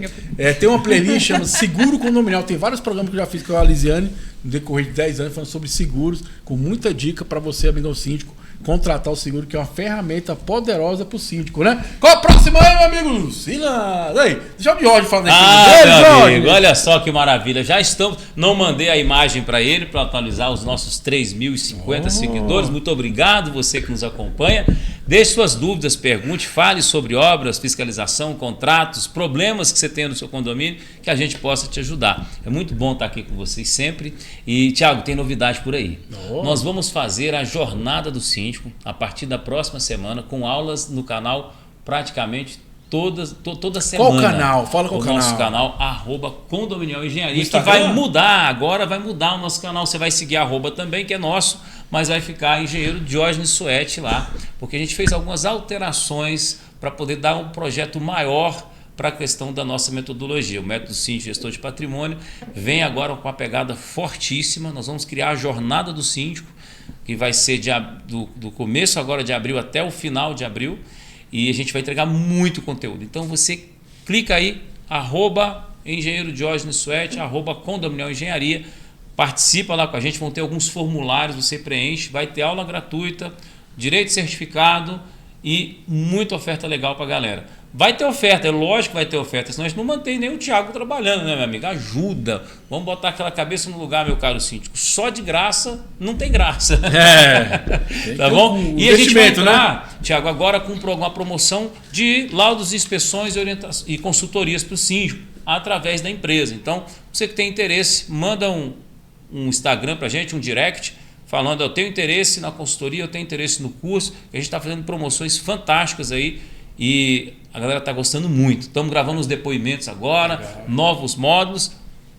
Tem uma playlist chamada Seguro Condominial. Tem vários programas que eu já fiz com a Lisiane no decorrer de 10 anos falando sobre seguros, com muita dica para você, amigão síndico, contratar o seguro, que é uma ferramenta poderosa pro síndico, né? Qual a próxima aí, meu amigo? Silas! Aí, deixa o Jorge falar meu amigo, olha só que maravilha. Já estamos. Não mandei a imagem para ele para atualizar os nossos 3.050 seguidores. Muito obrigado, você que nos acompanha. Deixe suas dúvidas, pergunte, fale sobre obras, fiscalização, contratos, problemas que você tem no seu condomínio, que a gente possa te ajudar. É muito bom estar aqui com vocês sempre. E, Thiago, tem novidade por aí. Nós vamos fazer a jornada do síndico a partir da próxima semana, com aulas no canal praticamente toda semana. Qual canal? Fala qual o canal. Nosso canal, @Condominial Engenharia, que Instagram? vai mudar agora, vai mudar o nosso canal. Você vai seguir @ também, que é nosso, mas vai ficar Engenheiro Diógenes Suete lá, porque a gente fez algumas alterações para poder dar um projeto maior para a questão da nossa metodologia. O método Síndico Gestor de Patrimônio vem agora com uma pegada fortíssima. Nós vamos criar a jornada do síndico, que vai ser do começo agora de abril até o final de abril, e a gente vai entregar muito conteúdo. Então você clica aí, @Engenheiro Diógenes Suete, @Condominial Engenharia, participa lá com a gente, vão ter alguns formulários, você preenche, vai ter aula gratuita, direito certificado e muita oferta legal para a galera. Vai ter oferta, é lógico que vai ter oferta, senão a gente não mantém nem o Thiago trabalhando, né, meu amigo? Ajuda. Vamos botar aquela cabeça no lugar, meu caro síndico. Só de graça não tem graça. Tá bom? E a gente vai entrar, né, Thiago, agora com uma promoção de laudos, inspeções e consultorias para o síndico, através da empresa. Então, você que tem interesse, manda um Instagram para a gente, um direct, falando: eu tenho interesse na consultoria, eu tenho interesse no curso. A gente está fazendo promoções fantásticas aí e a galera está gostando muito. Estamos gravando os depoimentos agora, novos módulos.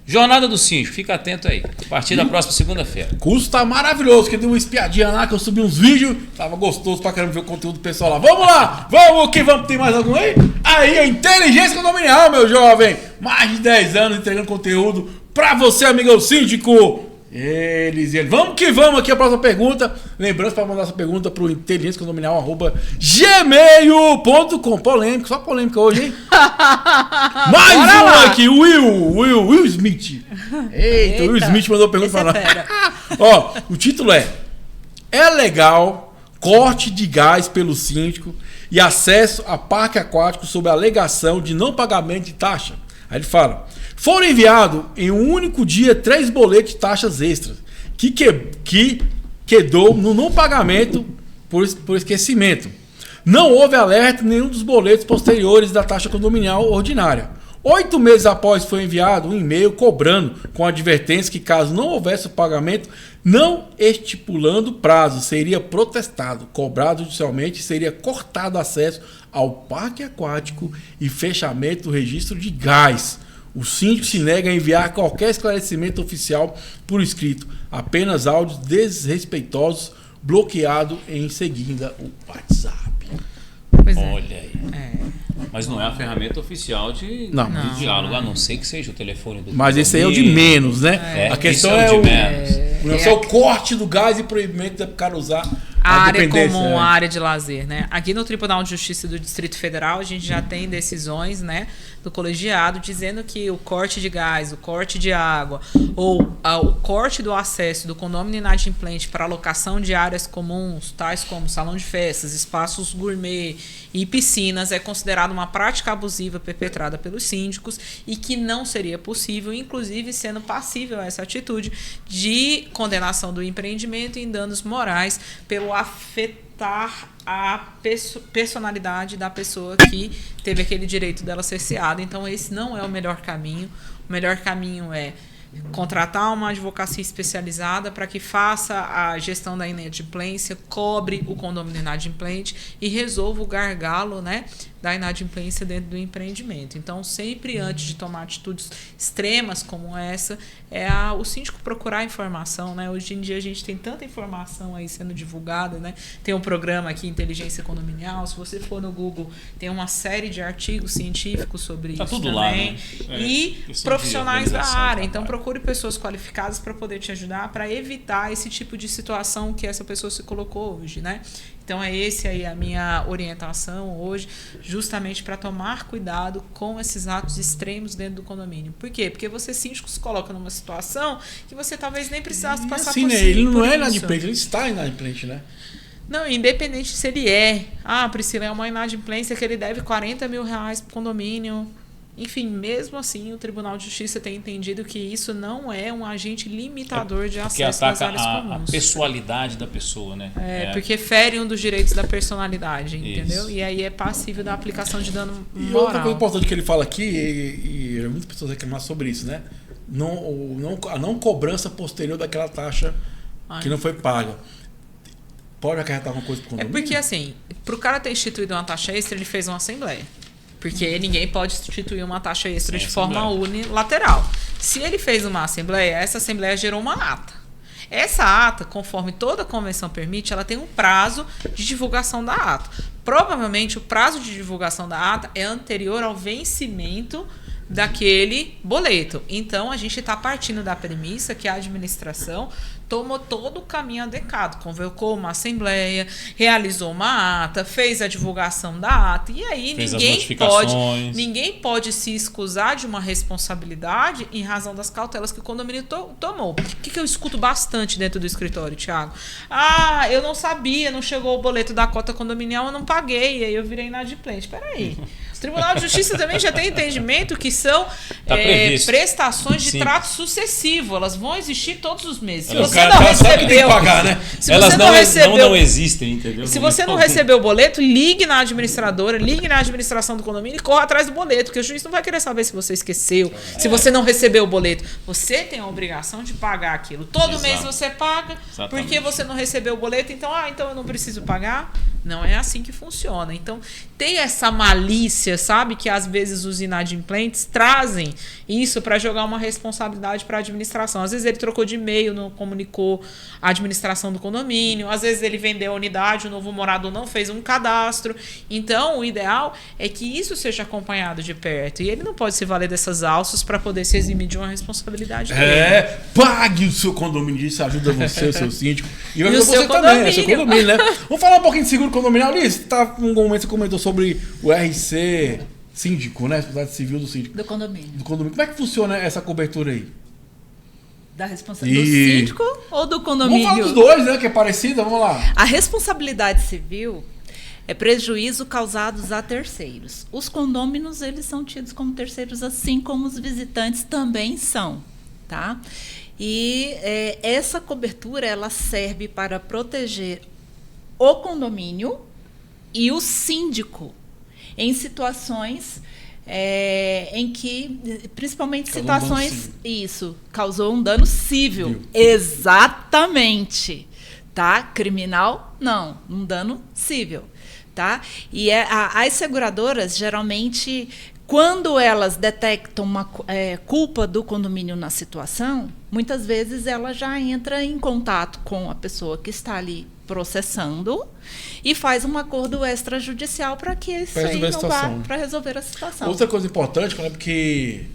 Jornada do Síndico, fica atento aí. A partir da próxima segunda-feira. O curso tá maravilhoso, que deu uma espiadinha lá, que eu subi uns vídeos. Tava gostoso pra caramba ver o conteúdo do pessoal lá. Vamos lá! Vamos que vamos! Tem mais algum aí? Aí, a inteligência condominial, meu jovem! Mais de 10 anos entregando conteúdo pra você, amigão síndico! Eles. Vamos que vamos aqui a próxima pergunta. Lembrando para mandar essa pergunta pro inteligenciacondominial@gmail.com. Polêmica, só polêmica hoje, hein? Mais um aqui, Will Smith. Eita, o Will Smith mandou a pergunta para nós. Ó, o título é legal corte de gás pelo síndico e acesso a parque aquático sob a alegação de não pagamento de taxa. Aí ele fala: foram enviados em um único dia 3 boletos de taxas extras que quedou no não pagamento por esquecimento. Não houve alerta em nenhum dos boletos posteriores da taxa condominial ordinária. 8 meses após foi enviado um e-mail cobrando com advertência que, caso não houvesse o pagamento, não estipulando prazo, seria protestado, cobrado judicialmente, seria cortado acesso ao parque aquático e fechamento do registro de gás. O síndico se nega a enviar qualquer esclarecimento oficial por escrito, apenas áudios desrespeitosos, bloqueado em seguida o WhatsApp. Pois é. Olha aí. Mas não é a ferramenta oficial de diálogo, a não ser que seja o telefone do Mas esse aí é o de menos, né? A questão é o de menos. É o corte do gás e proibimento do cara usar a área comum, a área de lazer, né? Aqui no Tribunal de Justiça do Distrito Federal, a gente já tem decisões, né, do colegiado dizendo que o corte de gás, o corte de água ou o corte do acesso do condomínio inadimplente para alocação de áreas comuns, tais como salão de festas, espaços gourmet e piscinas, é considerado uma prática abusiva perpetrada pelos síndicos e que não seria possível, inclusive sendo passível essa atitude de condenação do empreendimento em danos morais pelo afetar a personalidade da pessoa que teve aquele direito dela cerceado. Então esse não é o melhor caminho. O melhor caminho é contratar uma advocacia especializada para que faça a gestão da inadimplência, cobre o condomínio inadimplente e resolva o gargalo, né, da inadimplência dentro do empreendimento. Então, sempre antes de tomar atitudes extremas como essa, o síndico procurar informação, né? Hoje em dia a gente tem tanta informação aí sendo divulgada, né? Tem um programa aqui, Inteligência Condominial, se você for no Google, tem uma série de artigos científicos sobre isso tudo também. Lá, né? E profissionais da área. Então, procure pessoas qualificadas para poder te ajudar, para evitar esse tipo de situação que essa pessoa se colocou hoje, né? Então, esse aí a minha orientação hoje, justamente para tomar cuidado com esses atos extremos dentro do condomínio. Por quê? Porque você, síndico, se coloca numa situação que você talvez nem precisasse passar assim, por né? cima. Ele não é inadimplente, ele está inadimplente, né? Não, independente se ele é. Ah, Priscila, é uma inadimplência que ele deve R$40 mil pro condomínio. Enfim, mesmo assim, o Tribunal de Justiça tem entendido que isso não é um agente limitador de acesso às áreas comuns. A pessoalidade da pessoa, né? Porque fere um dos direitos da personalidade, entendeu? Isso. E aí é passível da aplicação de dano E outra coisa moral. importante que ele fala aqui, e muitas pessoas reclamam sobre isso, né? A não cobrança posterior daquela taxa que não foi paga. Pode acarretar alguma coisa para o É condomínio? porque, assim, para o cara ter instituído uma taxa extra, ele fez uma assembleia. Porque ninguém pode instituir uma taxa extra Sem de forma assembleia. unilateral. Se ele fez uma assembleia, essa assembleia gerou uma ata. Essa ata, conforme toda a convenção permite, ela tem um prazo de divulgação da ata. Provavelmente o prazo de divulgação da ata é anterior ao vencimento daquele boleto. Então, a gente está partindo da premissa que a administração tomou todo o caminho adequado, convocou uma assembleia, realizou uma ata, fez a divulgação da ata, e aí Fez as notificações. ninguém pode se excusar de uma responsabilidade em razão das cautelas que o condomínio tomou. O que eu escuto bastante dentro do escritório, Thiago? Ah, eu não sabia, não chegou o boleto da cota condominial, eu não paguei, aí eu virei inadimplente. Peraí. O Tribunal de Justiça também já tem entendimento que são prestações de Sim. trato sucessivo. Elas vão existir todos os meses. Se O você cara não já sabe que tem que recebeu, pagar, né? se Elas você não recebeu, não existem, entendeu? se você não recebeu o boleto, ligue na administradora, ligue na administração do condomínio e corra atrás do boleto, porque o juiz não vai querer saber se você esqueceu, se você não recebeu o boleto. Você tem a obrigação de pagar aquilo. Todo Exato. mês você paga, Exatamente. porque você não recebeu o boleto, então eu não preciso pagar. Não é assim que funciona. Então, tem essa malícia, sabe? Que às vezes os inadimplentes trazem isso para jogar uma responsabilidade para a administração. Às vezes ele trocou de e-mail, não comunicou a administração do condomínio. Às vezes ele vendeu a unidade, o novo morador não fez um cadastro. Então, o ideal é que isso seja acompanhado de perto. E ele não pode se valer dessas alças para poder se eximir de uma responsabilidade dele. Pague o seu condomínio, isso ajuda você, o seu síndico. E o você seu também, é seu condomínio. condomínio, né? Vamos falar um pouquinho de seguro condominial, Liz? Tá, um momento você comentou sobre o RC síndico, né? Responsabilidade civil do síndico. Do condomínio. Do condomínio. Como é que funciona essa cobertura aí? Da responsabilidade do síndico ou do condomínio? Vamos falar dos dois, né? Que é parecida, vamos lá. A responsabilidade civil é prejuízo causados a terceiros. Os condôminos, eles são tidos como terceiros, assim como os visitantes também são, tá? E essa cobertura, ela serve para proteger o condomínio e o síndico em situações em que, principalmente Causou situações, um dano civil. causou um dano civil. Exatamente. Tá? Criminal, não. Um dano civil. Tá? E as seguradoras, geralmente, quando elas detectam uma culpa do condomínio na situação, muitas vezes ela já entra em contato com a pessoa que está ali processando e faz um acordo extrajudicial para que isso aí não vá para resolver a situação. Outra coisa importante, né, porque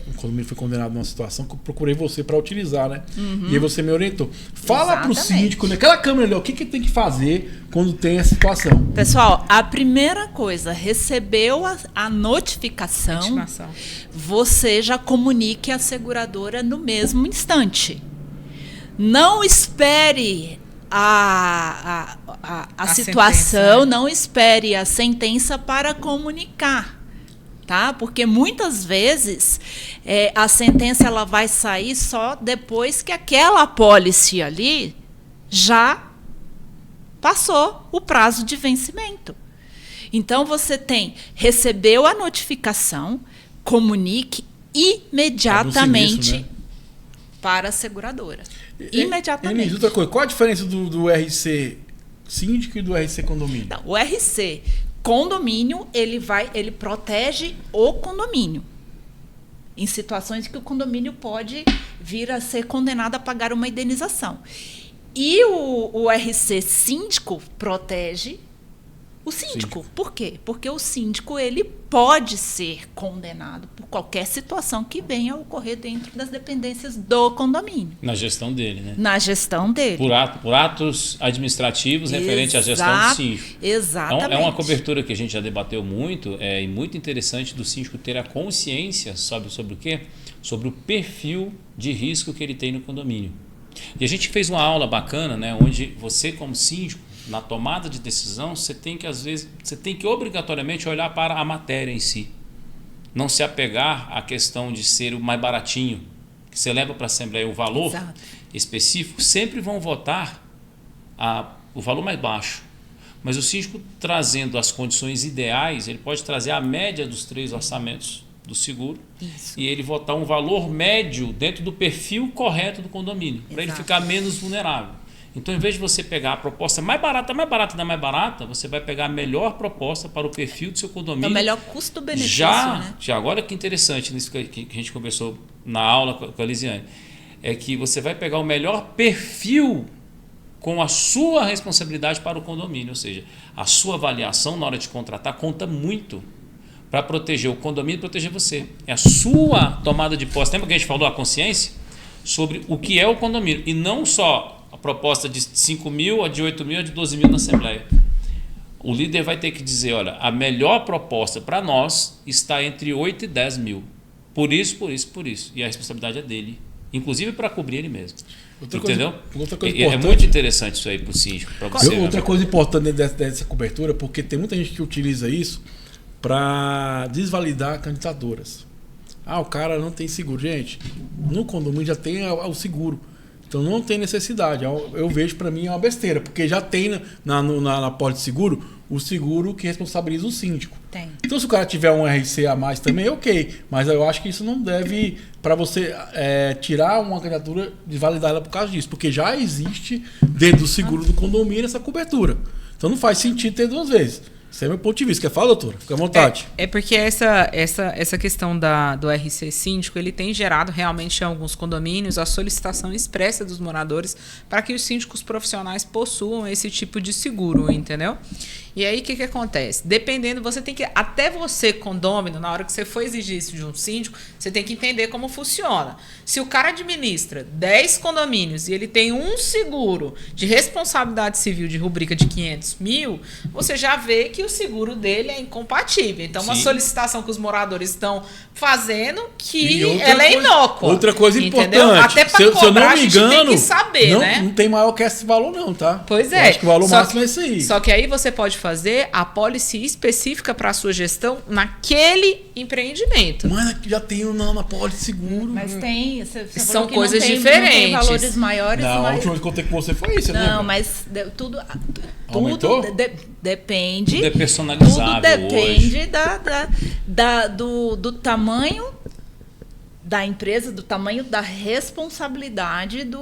o condomínio foi condenado numa situação que eu procurei você para utilizar, né? E aí você me orientou. Fala para o síndico, naquela câmera ali, o que tem que fazer quando tem essa situação? Pessoal, a primeira coisa, recebeu a notificação, você já comunique a seguradora no mesmo instante. Não espere a situação, sentença, não espere a sentença para comunicar. Tá? Porque muitas vezes a sentença ela vai sair só depois que aquela apólice ali já passou o prazo de vencimento. Então, você recebeu a notificação, comunique imediatamente né? para a seguradora. Imediatamente. Elis, outra coisa, qual a diferença do RC síndico e do RC condomínio? Não, o RC condomínio, ele protege o condomínio. Em situações que o condomínio pode vir a ser condenado a pagar uma indenização. E o RC síndico protege o síndico. Por quê? Porque o síndico ele pode ser condenado por qualquer situação que venha a ocorrer dentro das dependências do condomínio. Na gestão dele, né? Na gestão dele. Por atos administrativos referente à gestão do síndico. Exatamente. É uma cobertura que a gente já debateu muito, e muito interessante do síndico ter a consciência, sabe sobre o quê? Sobre o perfil de risco que ele tem no condomínio. E a gente fez uma aula bacana, né, onde você, como síndico, na tomada de decisão, você tem que obrigatoriamente olhar para a matéria em si. Não se apegar à questão de ser o mais baratinho, que você leva para a Assembleia o valor Exato. específico, sempre vão votar o valor mais baixo. Mas o síndico, trazendo as condições ideais, ele pode trazer a média dos 3 orçamentos do seguro. Isso. E ele votar um valor médio dentro do perfil correto do condomínio, para ele Exato. ficar menos vulnerável. Então, em vez de você pegar a proposta mais barata, você vai pegar a melhor proposta para o perfil do seu condomínio. É o melhor custo-benefício, Já né? agora que interessante, nisso que a gente conversou na aula com a Lisiane, é que você vai pegar o melhor perfil com a sua responsabilidade para o condomínio, ou seja, a sua avaliação na hora de contratar conta muito para proteger o condomínio e proteger você. É a sua tomada de posse. Lembra que a gente falou a consciência sobre o que é o condomínio e não só a proposta de 5 mil, a de 8 mil, a de 12 mil na Assembleia. O líder vai ter que dizer, olha, a melhor proposta para nós está entre 8 e 10 mil. Por isso. E a responsabilidade é dele, inclusive para cobrir ele mesmo. Entendeu? Outra coisa É importante. muito interessante isso aí para o síndico, para você. Outra coisa importante dessa cobertura, porque tem muita gente que utiliza isso para desvalidar candidaturas. O cara não tem seguro. Gente, no condomínio já tem o seguro. Então não tem necessidade. Eu vejo, para mim, é uma besteira, porque já tem na pólice de seguro o seguro que responsabiliza o síndico. Tem. Então, se o cara tiver um RC a mais também, ok. Mas eu acho que isso não deve, para você tirar uma candidatura, desvalidar ela por causa disso. Porque já existe dentro do seguro do condomínio essa cobertura. Então não faz sentido ter 2 vezes. Esse é meu ponto de vista. Quer falar, doutora? Fica à vontade. É porque essa questão do RC síndico, ele tem gerado realmente em alguns condomínios a solicitação expressa dos moradores para que os síndicos profissionais possuam esse tipo de seguro, entendeu? E aí, o que acontece? Dependendo, você tem que, até você, condômino, na hora que você for exigir isso de um síndico, você tem que entender como funciona. Se o cara administra 10 condomínios e ele tem um seguro de responsabilidade civil de rubrica de 500 mil, você já vê que o seguro dele é incompatível. Então, uma Sim. solicitação que os moradores estão fazendo que E outra ela é coisa- inócua. Outra coisa entendeu? importante. Até para se eu cobrar, não a me gente tem engano, que saber, né? não tem maior que esse valor não, tá? Pois Eu é. acho que o valor Só máximo que- é isso aí. Só que aí você pode fazer a pólice específica para a sua gestão naquele empreendimento. Mano, já tem na pólice de seguro. Mas tem. Você São falou que coisas não tem diferentes. valores maiores, Não, a mas. última vez que eu contei com você foi isso, né? Não, mas tudo Aumentou? depende. Tudo é personalizável Tudo depende do tamanho da empresa, do tamanho da responsabilidade do.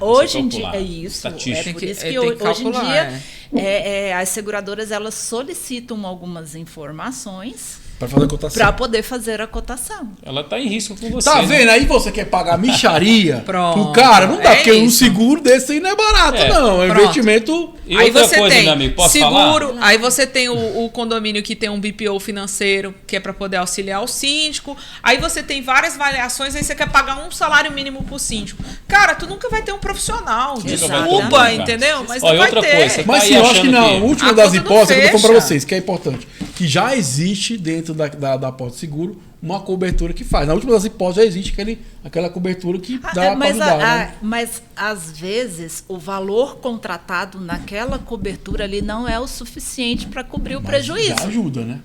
Hoje em dia, é isso. É Estatística. por isso Tem que que hoje em calcular, dia as seguradoras elas solicitam algumas informações Pra fazer a cotação. para poder fazer a cotação. Ela está em risco com você. Tá né? vendo? Aí você quer pagar micharia Pronto. pro cara, não dá, É porque um isso. seguro desse aí não é barato, É, não. É um pronto. investimento. E Aí outra você coisa, tem meu amigo, posso seguro, falar? aí você tem o condomínio que tem um BPO financeiro, que é para poder auxiliar o síndico. Aí você tem várias variações, aí você quer pagar um salário mínimo pro síndico. Cara, tu nunca vai ter um profissional. vai ter Desculpa, um, cara. entendeu? Mas Ó, tu e vai outra ter. coisa, Mas tá sim, aí eu acho que achando não. que A última a das conta não hipóteses, eu tô falando pra fecha. vocês, que é importante. Que já existe dentro da pólice de seguro uma cobertura que faz. Na última das hipóteses já existe aquela cobertura que dá pra mas, ajudar, né? mas às vezes o valor contratado naquela cobertura ali não é o suficiente para cobrir o Mas prejuízo. já ajuda, né?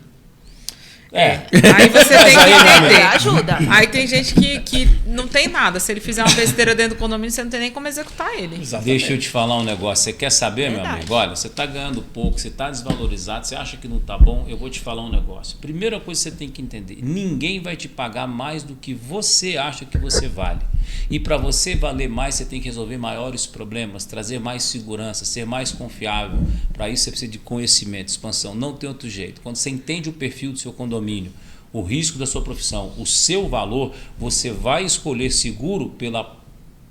Aí você tem que aí, meu entender. amigo. Ajuda. Aí tem gente que não tem nada. Se ele fizer uma besteira dentro do condomínio, você não tem nem como executar ele. Exatamente. Deixa eu te falar um negócio. Você quer saber, meu Verdade. amigo? Olha, você está ganhando pouco, você está desvalorizado, você acha que não está bom, eu vou te falar um negócio. Primeira coisa que você tem que entender: ninguém vai te pagar mais do que você acha que você vale. E para você valer mais, você tem que resolver maiores problemas, trazer mais segurança, ser mais confiável. Para isso você precisa de conhecimento, expansão. Não tem outro jeito. Quando você entende o perfil do seu condomínio, o risco da sua profissão, o seu valor, você vai escolher seguro pela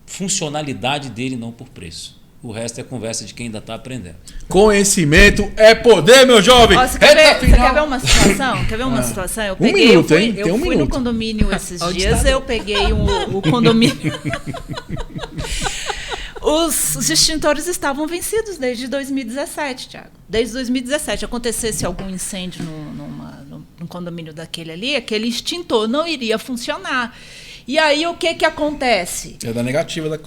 funcionalidade dele, não por preço. O resto é conversa de quem ainda está aprendendo. Conhecimento é poder, meu jovem! Ó, você quer Reta ver final. uma situação? Quer ver uma situação? Eu Um minuto, eu fui, hein? Tem eu um fui no minuto. condomínio esses Onde dias, tá? eu peguei o condomínio. Os extintores estavam vencidos desde 2017, Thiago. Desde 2017. Acontecesse algum incêndio num condomínio daquele ali, aquele extintor não iria funcionar. E aí o que acontece? É da negativa da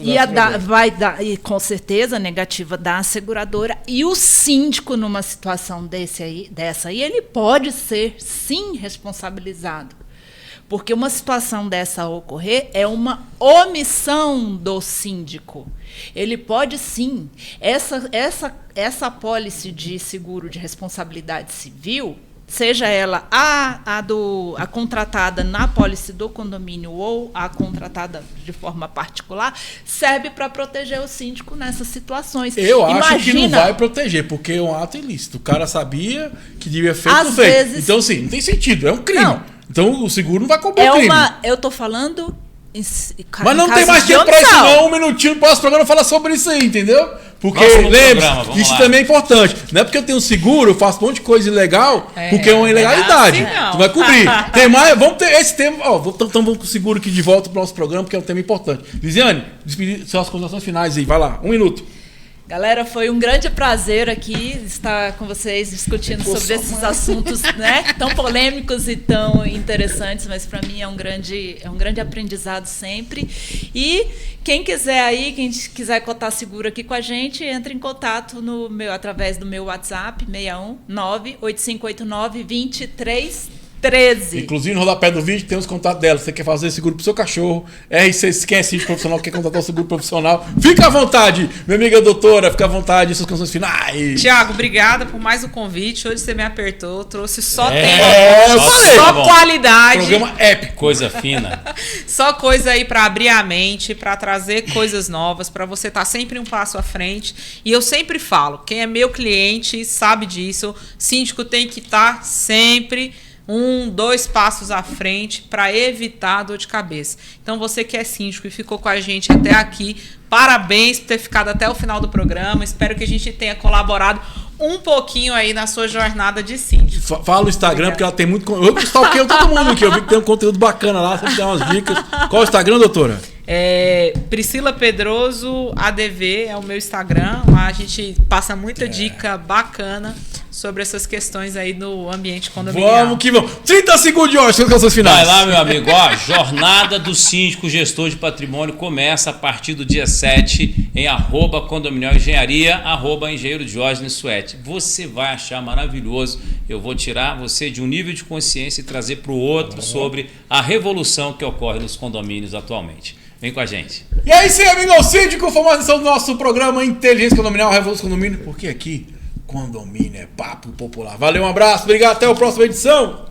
Vai dar, e com certeza, negativa da seguradora. E o síndico, numa situação dessa aí, ele pode ser, sim, responsabilizado. Porque uma situação dessa ocorrer é uma omissão do síndico. Ele pode, sim. Essa apólice de seguro de responsabilidade civil, seja ela a contratada na apólice do condomínio ou a contratada de forma particular, serve para proteger o síndico nessas situações. Eu acho que não vai proteger, porque é um ato ilícito. O cara sabia que devia feito, às vezes, então, assim, não tem sentido, é um crime. Não. Então o seguro não vai cobrir o crime. Eu tô falando... Mas não tem mais tempo pra isso não, um minutinho no próximo programa falar sobre isso aí, entendeu? Porque lembre-se, isso também é importante. Não é porque eu tenho seguro, eu faço um monte de coisa ilegal, porque é uma ilegalidade. Tu vai cobrir. Tem mais, vamos ter esse tema, então vamos com o seguro aqui de volta pro nosso programa, porque é um tema importante. Lisiane, despedir suas considerações finais aí, vai lá, 1 minuto. Galera, foi um grande prazer aqui estar com vocês discutindo sobre esses assuntos, né, tão polêmicos e tão interessantes, mas para mim é um grande aprendizado sempre. E quem quiser cotar seguro aqui com a gente, entre em contato através do meu WhatsApp, 619-8589-2313. Inclusive no rodapé do vídeo tem os contatos dela. Você quer fazer seguro pro seu cachorro, RC esquece de profissional, quer contratar o seguro profissional, fica à vontade, minha amiga doutora, fica à vontade, suas condições finais. Tiago, obrigada por mais um convite. Hoje você me apertou, trouxe só qualidade. Programa épico. Coisa fina. Só coisa aí pra abrir a mente, pra trazer coisas novas, pra você estar sempre um passo à frente. E eu sempre falo, quem é meu cliente sabe disso, síndico tem que estar sempre 2 passos à frente para evitar dor de cabeça. Então, você que é síndico e ficou com a gente até aqui, parabéns por ter ficado até o final do programa. Espero que a gente tenha colaborado um pouquinho aí na sua jornada de síndico. Fala o Instagram, porque ela tem muito... Eu stalkeio todo mundo aqui, eu vi que tem um conteúdo bacana lá, sempre dá umas dicas. Qual é o Instagram, doutora? Priscila Pedroso ADV é o meu Instagram. Lá a gente passa muita dica bacana sobre essas questões aí do ambiente condominial. Vamos que vamos. 30 segundos de hoje, suas canções finais. Vai lá, meu amigo. Jornada do Síndico Gestor de Patrimônio começa a partir do dia 7 em @condominial engenharia, @engenheiro Diógenes Suete. Você vai achar maravilhoso. Eu vou tirar você de um nível de consciência e trazer para o outro sobre a revolução que ocorre nos condomínios atualmente. Vem com a gente. E aí sim, amigo, o síndico, foi mais edição do nosso programa Inteligência Condominial, Revolução Condomínio, porque aqui condomínio é papo popular. Valeu, um abraço, obrigado, até a próxima edição.